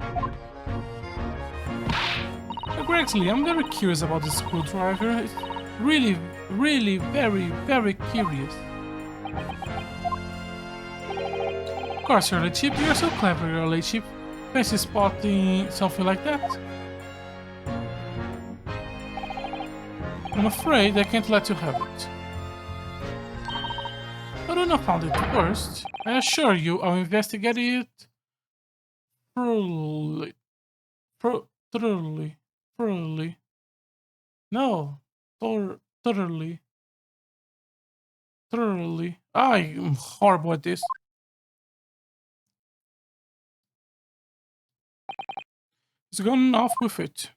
Gregsley, I'm very curious about this screwdriver. It's really, very curious. Of course, you're late, Chip. You're so clever, you're late, Chip. Fancy spotting something like that? I'm afraid I can't let you have it. I don't know, found it first. I assure you, I'll investigate it thoroughly. Thoroughly. No, thoroughly. I'm horrible at this. It's gone off with it.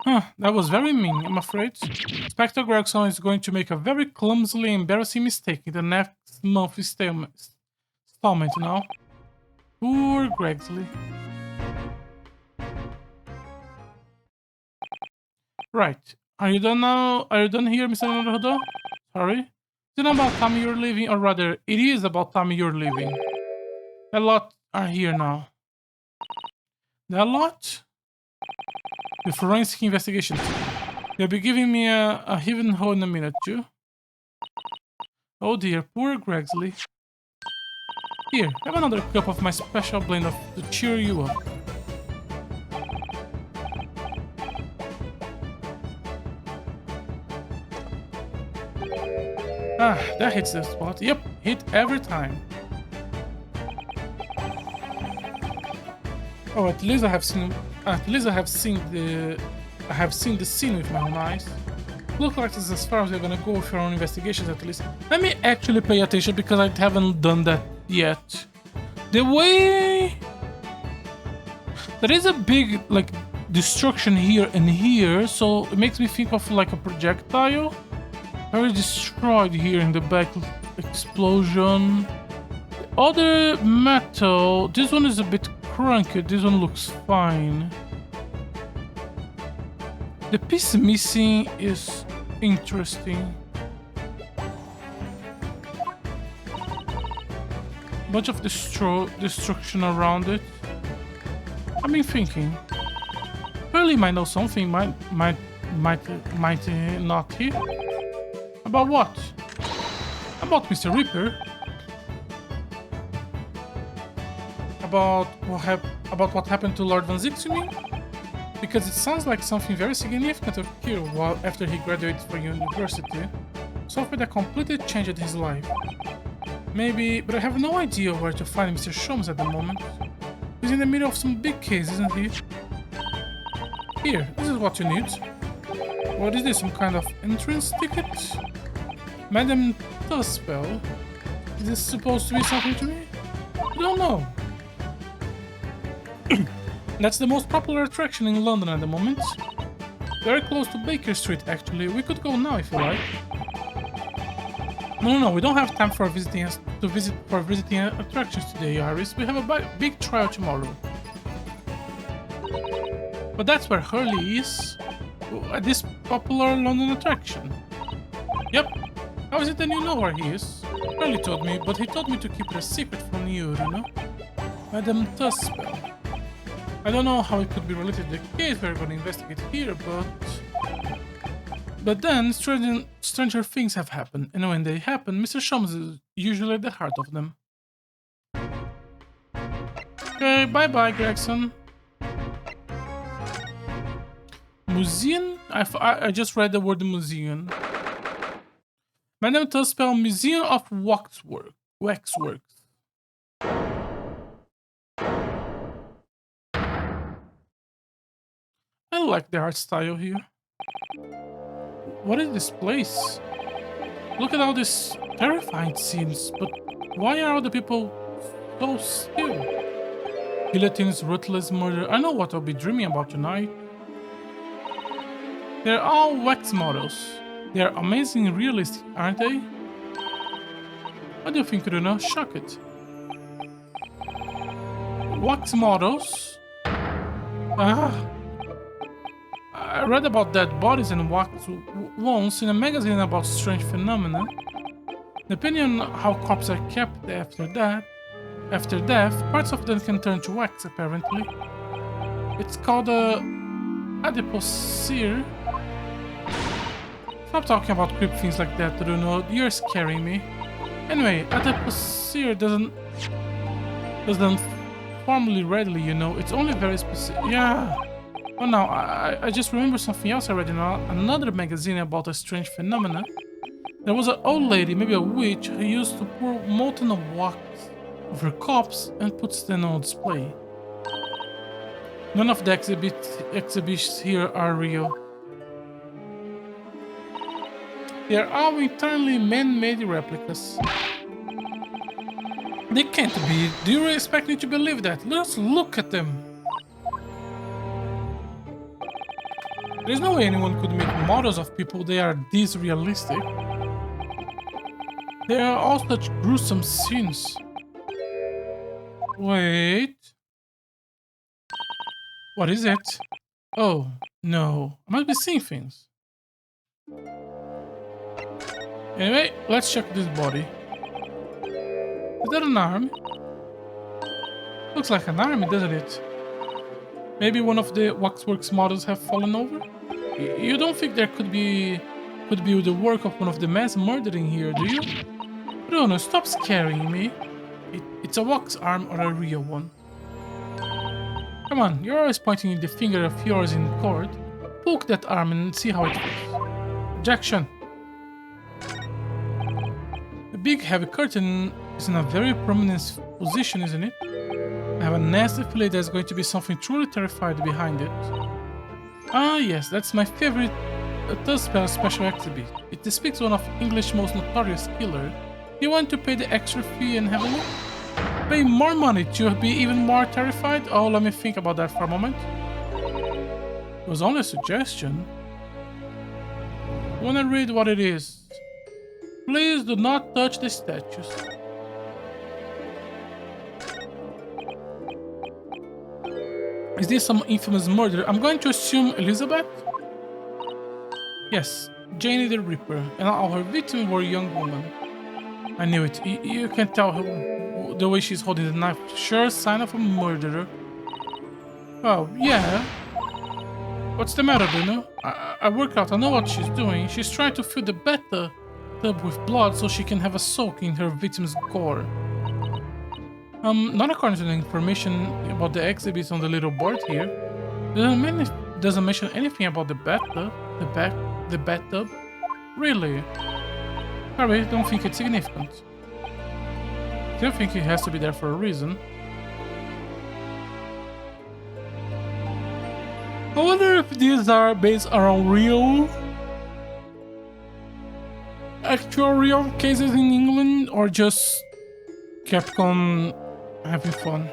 Huh, that was very mean, I'm afraid. Inspector Gregson is going to make a very clumsily embarrassing mistake in the next month's installment now. Poor Gregsley. Right. Are you done now? Are you done here, Mr. Naruto? Sorry? Is it about time you're leaving, or rather, it is about time you're leaving. A lot are here now. A lot? The forensic investigation team. They'll be giving me a hidden hole in a minute, too. Oh dear, poor Gregsley. Here, have another cup of my special blend to cheer you up. Ah, that hits the spot. Yep, hit every time. Oh, at least I have seen the scene with my own eyes. Looks like this is as far as we're gonna go with your own investigations, at least. Let me actually pay attention because I haven't done that yet. The way there is a big like destruction here and here, so it makes me think of like a projectile. Very destroyed here in the back explosion. The other metal, this one is a bit crunky, this one looks fine. The piece missing is interesting. Bunch of destruction around it. I've been thinking. Pearly might know something, might not he? About what? About Mr. Reaper. About what happened to Lord Van Zix, you mean? Because it sounds like something very significant occurred while after he graduated from university. Something that completely changed his life. Maybe, but I have no idea where to find Mr. Sholmes at the moment. He's in the middle of some big case, isn't he? Here, this is what you need. What is this, some kind of entrance ticket? Madame Tuspel? Is this supposed to be something to me? I don't know. That's the most popular attraction in London at the moment. Very close to Baker Street, actually. We could go now if you like. No, we don't have time for visiting attractions today, Iris. We have a big trial tomorrow. But that's where Hurley is, at this popular London attraction. Yep. How is it that you know where he is? Hurley told me, but he told me to keep it a secret from you know? Madame Tuspel. I don't know how it could be related to the case we're going to investigate here, but then stranger things have happened, and when they happen, Mr. Sholmes is usually at the heart of them. Okay, bye-bye, Gregson. Museum? I just read the word museum. Madame Tuspel Museum of Waxworks. I like the art style here. What is this place? Look at all this terrifying scenes, but why are all the people so still? Guillotine's ruthless murder. I know what I'll be dreaming about tonight. They're all wax models. They're amazing and realistic, aren't they? What do you think, Runa? Shock it. Wax models? Ah. I read about dead bodies and wax wounds in a magazine about strange phenomena. Depending on how corpses are kept after death, parts of them can turn to wax, apparently. It's called a adipocere. Stop talking about creepy things like that, Bruno. You're scaring me. Anyway, adipocere doesn't formally readily, you know. It's only very specific. Yeah. Oh, now I just remember something else I read in another magazine about a strange phenomena. There was an old lady, maybe a witch, who used to pour molten wax of her corpse and puts them on display. None of the exhibits here are real. They are all entirely man-made replicas. They can't be. Do you really expect me to believe that? Let's look at them. There's no way anyone could make models of people that are this realistic. They are all such gruesome scenes. Wait. What is it? Oh, no. I must be seeing things. Anyway, let's check this body. Is that an arm? Looks like an arm, doesn't it? Maybe one of the Waxworks models have fallen over? You don't think there could be the work of one of the mass murdering here, do you? Bruno, stop scaring me. It's a wax arm or a real one. Come on, you're always pointing the finger of yours in court. Poke that arm and see how it feels. Objection. The big heavy curtain is in a very prominent position, isn't it? I have a nasty feeling there's going to be something truly terrifying behind it. Ah yes, that's my favorite Tuspel special exhibit. It depicts one of English's most notorious killers. You want to pay the extra fee and have a look? Pay more money to be even more terrified? Oh, let me think about that for a moment. It was only a suggestion. Wanna read what it is? Please do not touch the statues. Is this some infamous murder? I'm going to assume Elizabeth? Yes, Janie the Ripper, and all her victims were young women. I knew it. You can tell her the way she's holding the knife. Sure sign of a murderer. Oh, yeah. What's the matter, Bruno? I work out. I know what she's doing. She's trying to fill the bathtub with blood so she can have a soak in her victim's gore. Not according to the information about the exhibits on the little board here. Doesn't mention anything about the bathtub. The bathtub? Really? I really don't think it's significant. I don't think it has to be there for a reason. I wonder if these are based around actual real cases in England, or just Capcom having fun.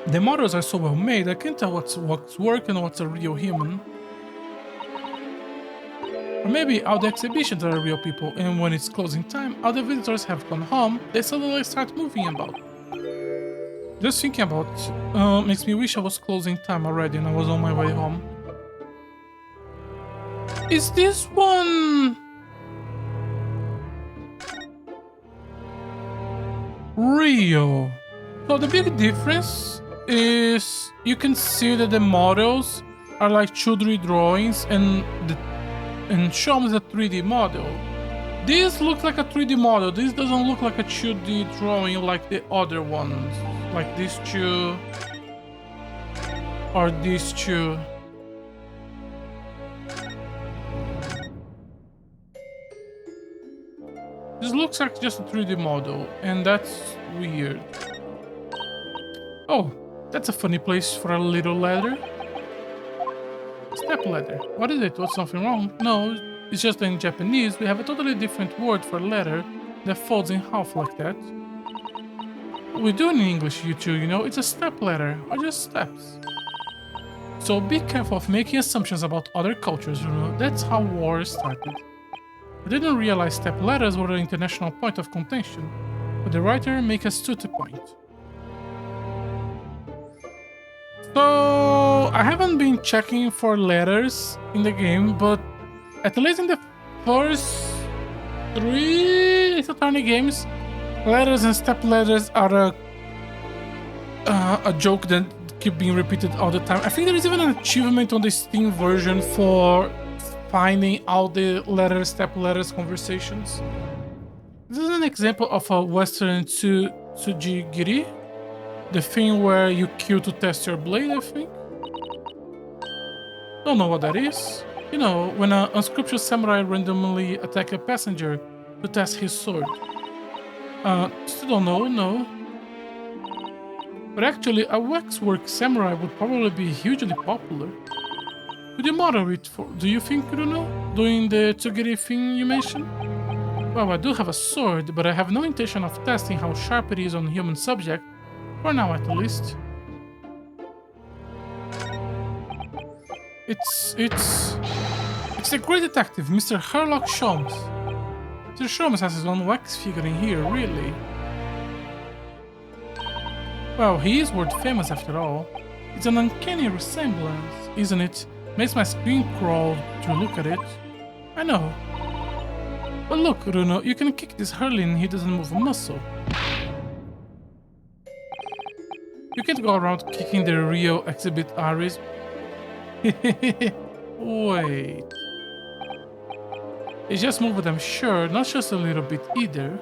The models are so well made, I can't tell what's work and what's a real human. Or maybe all the exhibitions are real people, and when it's closing time, all the visitors have gone home, they suddenly start moving about. Just thinking about makes me wish I was closing time already and I was on my way home. Is this one real? So the big difference is you can see that the models are like 2D drawings and show them the 3D model. This looks like a 3D model. This doesn't look like a 2D drawing like the other ones. Like these two. Or these two? This looks like just a 3D model, and that's weird. Oh, that's a funny place for a little ladder. Step ladder. What is it? What's something wrong? No, it's just that in Japanese we have a totally different word for ladder that folds in half like that. We do in English, you two, you know, it's a step ladder, or just steps. So be careful of making assumptions about other cultures, you know, that's how war started. I didn't realize step ladders were an international point of contention, but the writer makes a astute point. So, I haven't been checking for letters in the game, but at least in the first 3 Ace Attorney games, letters and step ladders are a joke that keep being repeated all the time. I think there is even an achievement on the Steam version for finding all the step letters conversations. This is an example of a Western Tsujigiri, the thing where you kill to test your blade, I think. Don't know what that is. You know, when an unscrupulous samurai randomly attack a passenger to test his sword. Still don't know, no. But actually, a waxwork samurai would probably be hugely popular. Could you model it for, do you think, Bruno? Doing the Tsugiri thing you mentioned? Well, I do have a sword, but I have no intention of testing how sharp it is on human subject, for now at least. It's the great detective, Mr. Sherlock Sholmes. Mr. Sholmes has his own wax figure in here, really. Well, he is world famous after all. It's an uncanny resemblance, isn't it? Makes my skin crawl to look at it. I know. But look, Runo, you can kick this Hurlin, he doesn't move a muscle. You can't go around kicking the Rio exhibit Ares. Wait. It just moved, I'm sure, not just a little bit either.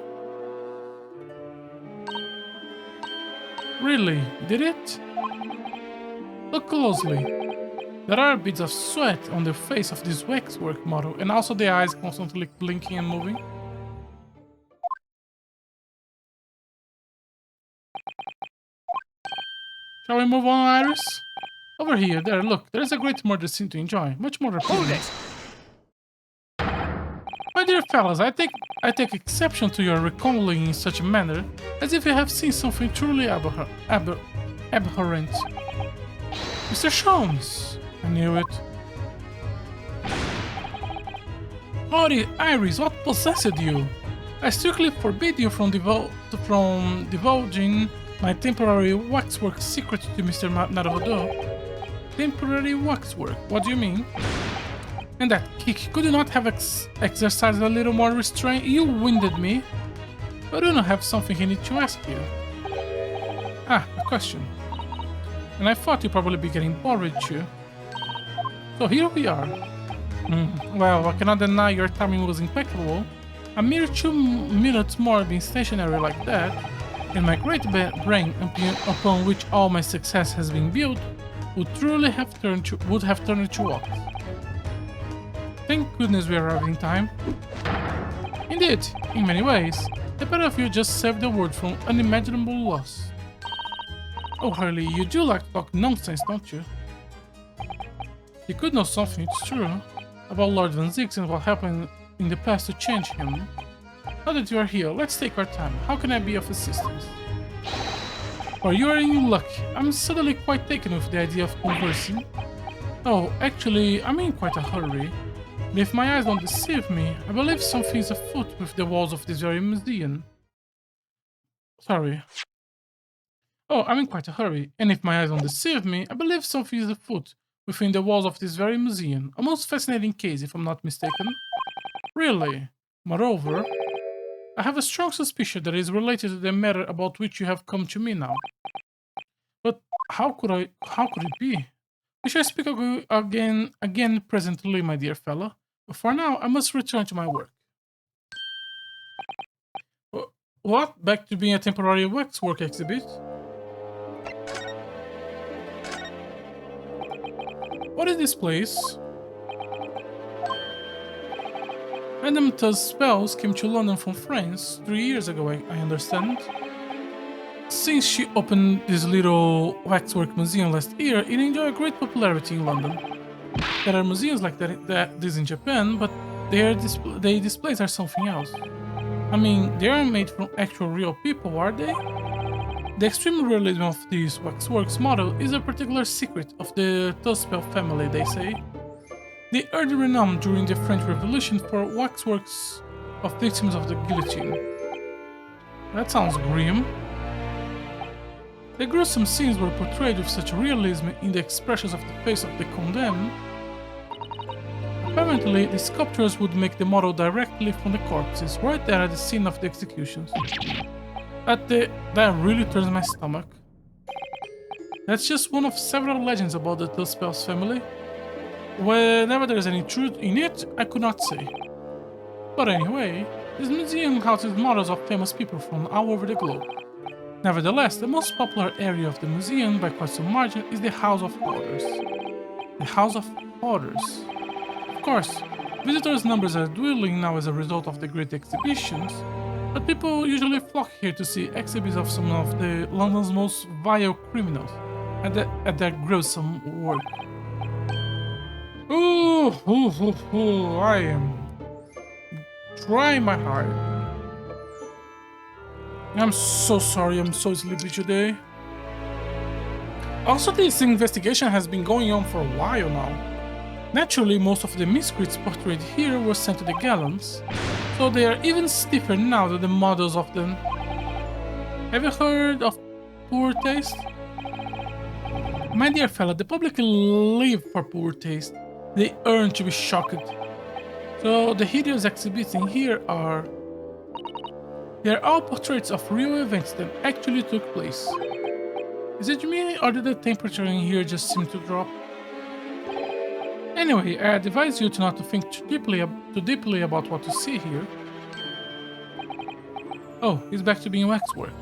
Really, did it? Look closely. There are bits of sweat on the face of this waxwork model, and also the eyes constantly blinking and moving. Shall we move on, Iris? Over here, there, look, there's a great murder scene to enjoy. Much more appealing. My dear fellas, I take exception to your recalling in such a manner, as if you have seen something truly abhorrent. Mr. Sholmes! I knew it. Howdy, Iris, what possessed you? I strictly forbid you from divulging my temporary waxwork secret to Mr. Naruhodo. Temporary waxwork, what do you mean? And that kick, could you not have exercised a little more restraint? You winded me. But I don't have something I need to ask you. Ah, a question. And I thought you'd probably be getting bored too. So here we are. Well, I cannot deny your timing was impeccable. A mere 2 minutes more being stationary like that, and my great brain upon which all my success has been built would have turned to wax. Thank goodness we arrived in time. Indeed, in many ways, the pair of you just saved the world from unimaginable loss. Oh, Harley, you do like to talk nonsense, don't you? You could know something, it's true, about Lord Van Zix and what happened in the past to change him. Now that you are here, let's take our time. How can I be of assistance? Well, you are in luck. I'm suddenly quite taken with the idea of conversing. Oh, actually, I'm in quite a hurry. But if my eyes don't deceive me, I believe something is afoot with the walls of this very museum. Sorry. Oh, I'm in quite a hurry, and if my eyes don't deceive me, I believe something is afoot within the walls of this very museum. A most fascinating case, if I'm not mistaken. Really. Moreover, I have a strong suspicion that it is related to the matter about which you have come to me now. But how could it be? We shall speak again presently, my dear fellow. But for now, I must return to my work. What? Back to being a temporary waxwork exhibit? What is this place? Madame Tuss Spells came to London from France 3 years ago, I understand. Since she opened this little waxwork museum last year, it enjoyed great popularity in London. There are museums like this in Japan, but their displays are something else. I mean, they aren't made from actual real people, are they? The extreme realism of this waxworks model is a particular secret of the Tuspel family, they say. They earned renown during the French Revolution for waxworks of victims of the guillotine. That sounds grim. The gruesome scenes were portrayed with such realism in the expressions of the face of the condemned. Apparently, the sculptors would make the model directly from the corpses, right there at the scene of the executions. That really turns my stomach. That's just one of several legends about the Tuspels family. Whenever there's any truth in it, I could not say. But anyway, this museum houses models of famous people from all over the globe. Nevertheless, the most popular area of the museum, by quite some margin, is the House of Horrors. The House of Horrors. Of course, visitors' numbers are dwindling now as a result of the great exhibitions, but people usually flock here to see exhibits of some of London's most vile criminals at their gruesome work. I am trying my hard. I'm so sorry, I'm so sleepy today. Also, this investigation has been going on for a while now. Naturally, most of the miscreants portrayed here were sent to the gallows, so they are even stiffer now than the models of them. Have you heard of poor taste? My dear fellow, the public live for poor taste. They earn to be shocked. So the hideous exhibits in here are... They are all portraits of real events that actually took place. Is it me, or did the temperature in here just seem to drop? Anyway, I advise you to not to think too deeply about what you see here. Oh, he's back to being waxwork.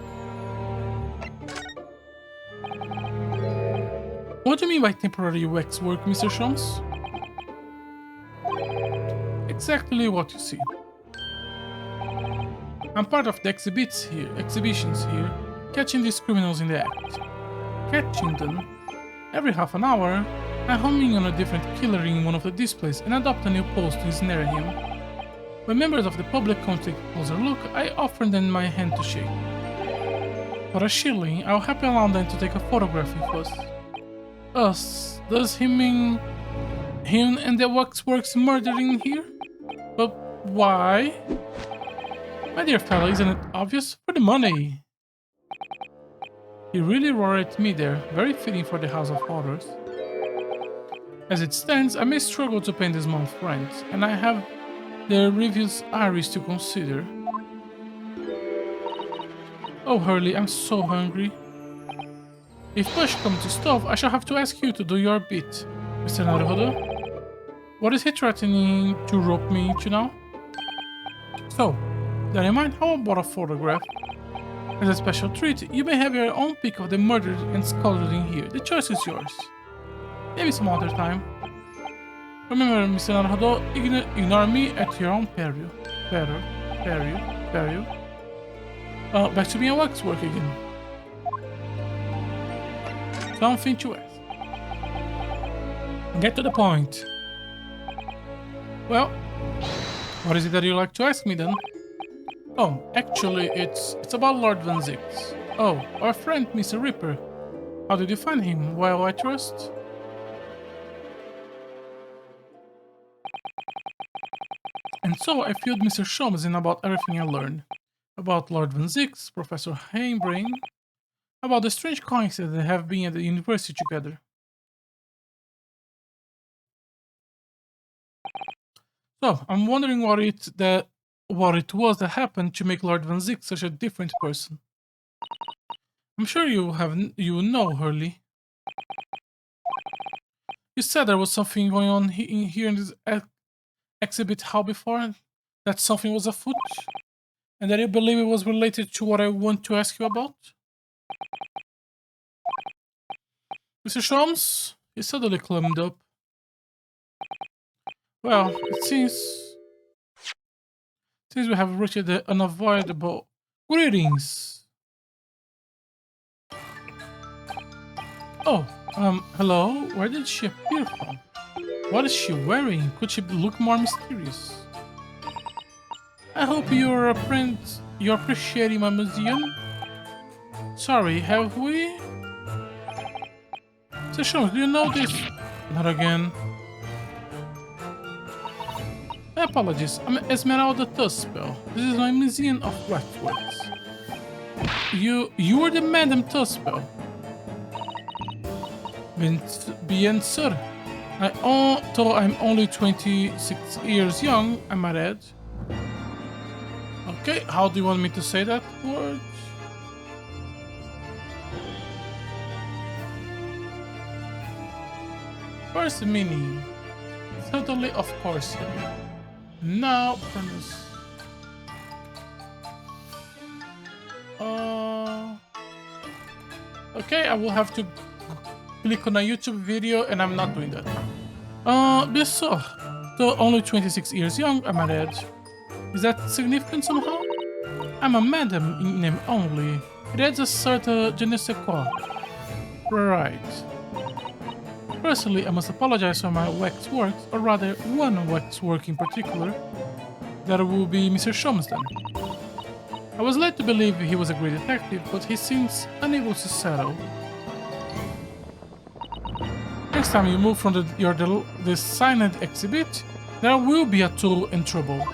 What do you mean by temporary waxwork, Mr. Sholmes? Exactly what you see. I'm part of the exhibitions here, catching these criminals in the act. Catching them. Every half an hour, I home in on a different killer in one of the displays and adopt a new pose to ensnare him. When members of the public come take a closer look, I offer them my hand to shake. For a shilling, I'll happily allow them to take a photograph with us. Us? Does he mean him and the waxworks murdering here? But why? My dear fellow, isn't it obvious? For the money! He really roared at me there, very fitting for the House of Horrors. As it stands, I may struggle to pay this month's rent, and I have the Review's Iris to consider. Oh, Hurley, I'm so hungry. If push comes to shove, I shall have to ask you to do your bit, Mr. Naruhodo. What is he threatening to rope me into now? So, that in mind, how about a photograph? As a special treat, you may have your own pic of the murdered and sculpted in here. The choice is yours. Maybe some other time. Remember, Mr. Naruhodo, ignore me at your own peril. Peril. Back to being a waxwork again. Something to ask. Get to the point. Well, what is it that you'd like to ask me then? Oh, actually, it's about Lord Van Zix. Oh, our friend, Mr. Ripper. How did you find him? Well, I trust. And so I filled Mr. Sholmes in about everything I learned. About Lord Van Zix, Professor Hainbrain, about the strange coincidence they have been at the university together. So, I'm wondering what it was that happened to make Lord Van Zix such a different person. I'm sure you know, Hurley. You said there was something going on here in this exhibit hall before, that something was afoot, and that you believe it was related to what I want to ask you about? Mr. Sholmes? He suddenly climbed up. Well, it seems we have reached the unavoidable. Greetings. Oh, hello. Where did she appear from? What is she wearing? Could she look more mysterious? I hope you're appreciating my museum. Sorry, have we? Sessions, do you know this? Not again. My apologies, I'm Esmeralda Tuspel. This is my museum of waxworks. You are the Madame Tuspel. Bien sûr. Though I'm only 26 years young, I might add. Okay, how do you want me to say that word? First meaning. Certainly, of course. Now, premise. Okay, I will have to click on a YouTube video, and I'm not doing that. Bien sûr. Though only 26 years young, I might add. Is that significant somehow? I'm a madam in name only. It adds a certain je ne sais quoi. Right. Personally, I must apologize for my waxworks, or rather one waxwork in particular. That will be Mr. Shumsden. I was led to believe he was a great detective, but he seems unable to settle. Next time you move from the silent exhibit, there will be a tool in trouble.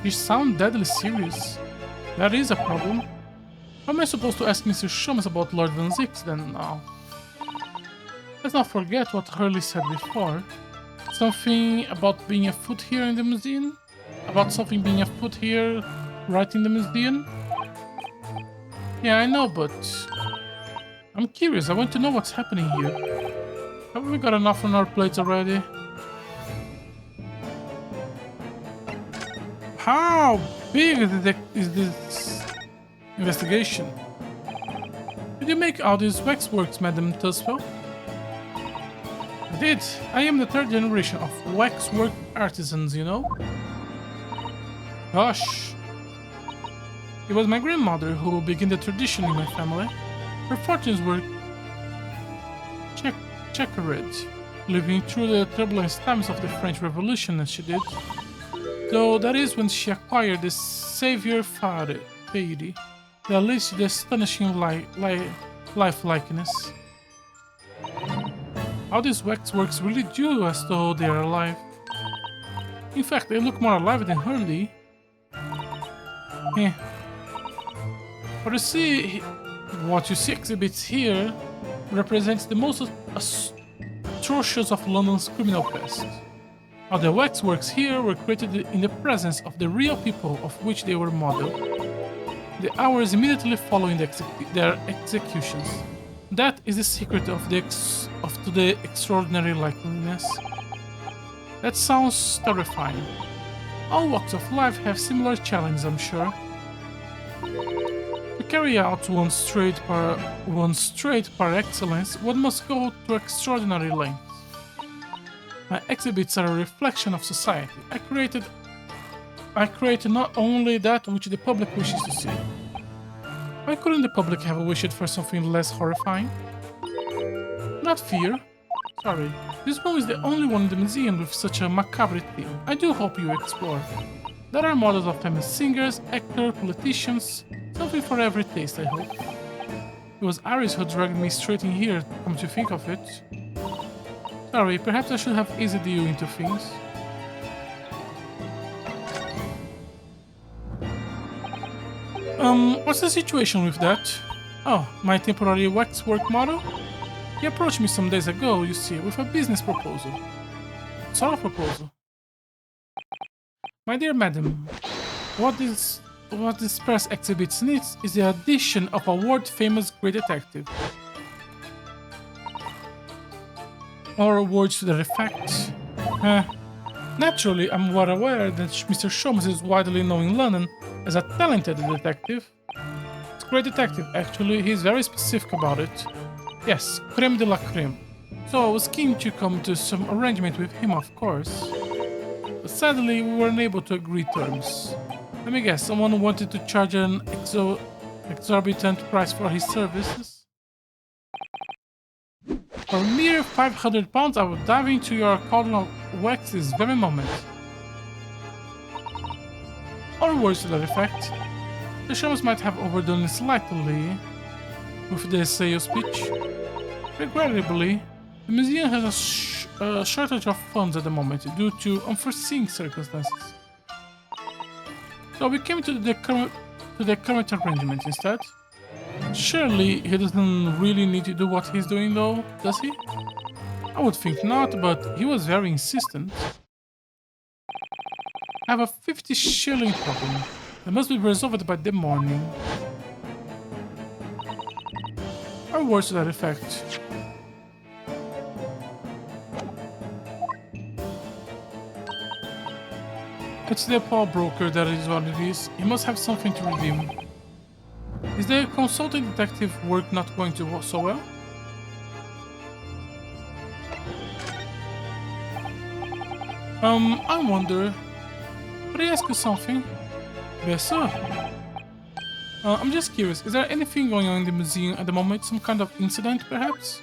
You sound deadly serious. That is a problem. How am I supposed to ask Mr. Shums about Lord Van Zix then now? Let's not forget what Hurley said before. Something about being afoot here in the museum? About something being afoot here, right in the museum? Yeah, I know, but I'm curious. I want to know what's happening here. Have we got enough on our plates already? How big is this investigation? Did you make all these waxworks, Madame Tuspel? I did. I am the third generation of waxwork artisans, you know? Gosh. It was my grandmother who began the tradition in my family. Her fortunes were checkered, living through the turbulent times of the French Revolution as she did. Though that is when she acquired the Savior Fairy, that leads to the astonishing life-likeness. All these waxworks really do as though they are alive. In fact, they look more alive than Hurley. But what you see exhibits here represents the most atrocious of London's criminal past. All the waxworks here were created in the presence of the real people of which they were modeled, the hours immediately following their executions. That is the secret of the extraordinary likeliness. That sounds terrifying. All walks of life have similar challenges, I'm sure. To carry out one's trade par excellence, one must go to extraordinary lengths. My exhibits are a reflection of society. I create not only that which the public wishes to see. Why couldn't the public have wished for something less horrifying? Not fear. Sorry. This room is the only one in the museum with such a macabre theme. I do hope you explore. There are models of famous singers, actors, politicians, something for every taste, I hope. It was Iris who dragged me straight in here, come to think of it. Sorry, perhaps I should have eased you into things. What's the situation with that? Oh, my temporary waxwork model? He approached me some days ago, you see, with a business proposal. What sort of proposal? My dear madam, what this press exhibit needs is the addition of a world-famous great detective. Or words to that effect. Naturally, I'm well aware that Mr. Sholmes is widely known in London as a talented detective. It's a great detective, actually. He's very specific about it. Yes, creme de la creme. So I was keen to come to some arrangement with him, of course. But sadly, we weren't able to agree terms. Let me guess, someone wanted to charge an exorbitant price for his services? For a mere £500, I would dive into your cauldron of wax this very moment. Or words to that effect. The Shams might have overdone it slightly with their sales pitch. Regrettably, the museum has a shortage of funds at the moment due to unforeseen circumstances. So we came to the current arrangement instead. Surely he doesn't really need to do what he's doing though, does he? I would think not, but he was very insistent. I have a 50 shilling problem. It must be resolved by the morning. Or words to that effect. It's the pawnbroker that is what it is. He must have something to redeem. Is the consulting detective work not going to work so well? I wonder. Could I ask you something? Yes, sir. I'm just curious, is there anything going on in the museum at the moment? Some kind of incident, perhaps?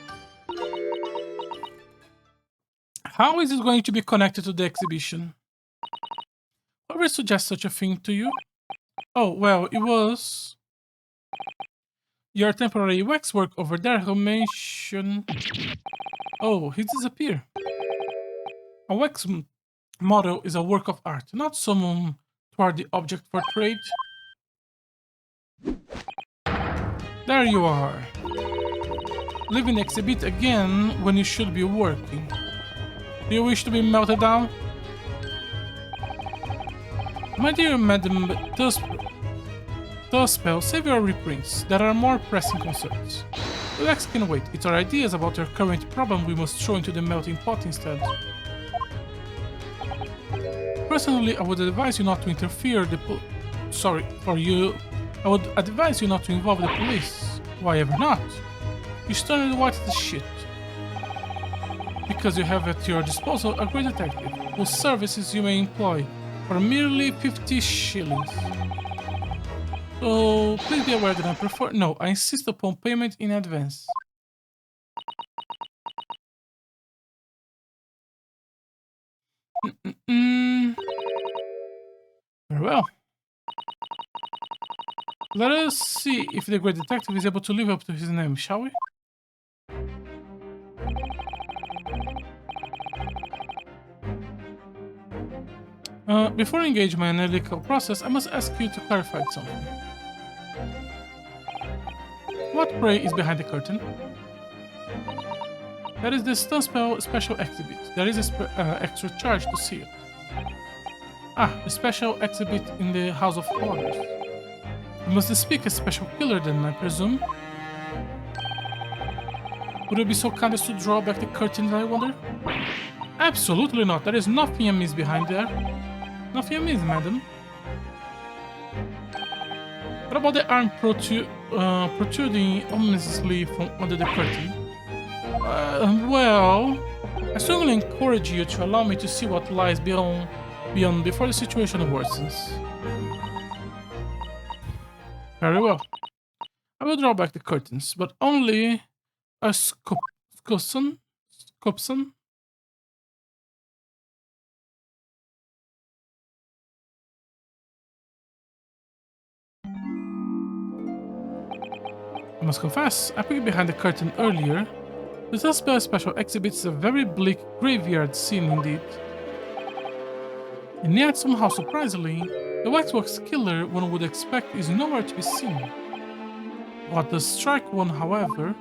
How is it going to be connected to the exhibition? Whoever suggests such a thing to you? Oh, well, it was your temporary waxwork over there who mentioned... Oh, he disappeared. A wax model is a work of art, not someone toward the object for trade. There you are. Leaving the exhibit again when you should be working. Do you wish to be melted down? My dear Madam Tuspel, save your reprints. There are more pressing concerns. The wax can wait. It's our ideas about your current problem we must throw into the melting pot instead. Personally, I would advise you not to interfere I would advise you not to involve the police. Why ever not? You stunned white as shit. Because you have at your disposal a great detective, whose services you may employ for merely 50 shillings. So, please be aware that I insist upon payment in advance. Very well. Let us see if the great detective is able to live up to his name, shall we? Before I engage my analytical process, I must ask you to clarify something. What, pray, is behind the curtain? That is the Stunspell special exhibit. There is an extra charge to see it. Ah, a special exhibit in the House of Horrors. You must speak a special killer then, I presume? Would you be so kind as to draw back the curtain, I wonder? Absolutely not. There is nothing amiss behind there. Nothing amiss, madam. What about the arm protruding ominously from under the curtain? Well, I strongly encourage you to allow me to see what lies beyond before the situation worsens. Very well. I will draw back the curtains, but only a Skopson? I must confess, I peeked behind the curtain earlier. The Tuspel special exhibits a very bleak graveyard scene indeed. And yet, somehow surprisingly, the waxworks killer one would expect is nowhere to be seen. What does strike one, however...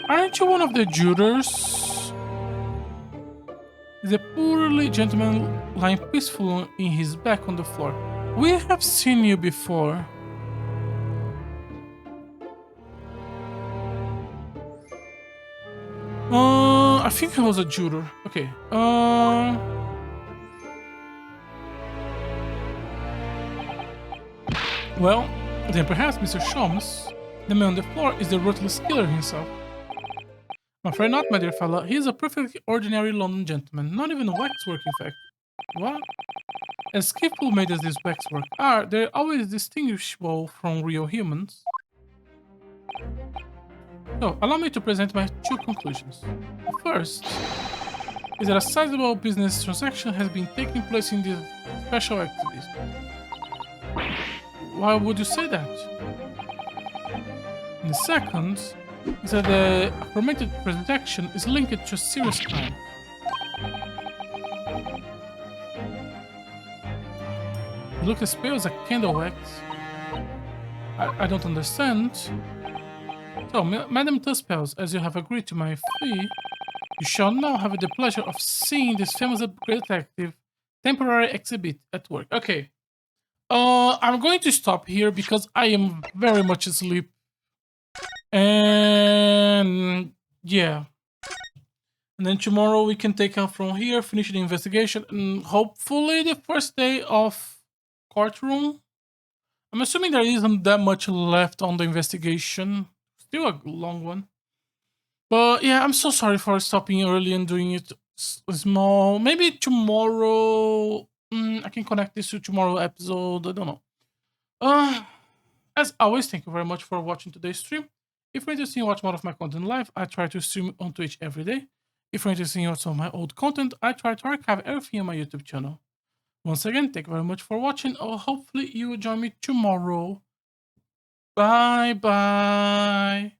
Aren't you one of the jurors? The poorly gentleman lying peaceful in his back on the floor. We have seen you before. I think he was a juror. Okay. Well, then perhaps Mr. Shams The man on the floor is the ruthless killer himself. I'm afraid not, my dear fellow. He is a perfectly ordinary London gentleman, not even a waxwork, in fact. What? As skillful made as these waxwork are, they're always distinguishable from real humans. So, allow me to present my two conclusions. The first is that a sizable business transaction has been taking place in this special exhibition. Why would you say that? And the second is that the aforementioned transaction is linked to a serious crime. You look as pale as a candle wax. I don't understand. So, Madame Tuspels, as you have agreed to my fee, you shall now have the pleasure of seeing this famous great detective temporary exhibit at work. Okay. I'm going to stop here because I am very much asleep. And yeah. And then tomorrow we can take off from here, finish the investigation, and hopefully the first day of courtroom. I'm assuming there isn't that much left on the investigation. Still a long one. But yeah, I'm so sorry for stopping early and doing it small. Maybe tomorrow I can connect this to tomorrow episode. I don't know. As always, thank you very much for watching today's stream. If you're interested in watching more of my content live, I try to stream on Twitch every day. If you're interested in some of my old content, I try to archive everything on my YouTube channel. Once again, thank you very much for watching. Hopefully you will join me tomorrow. Bye bye.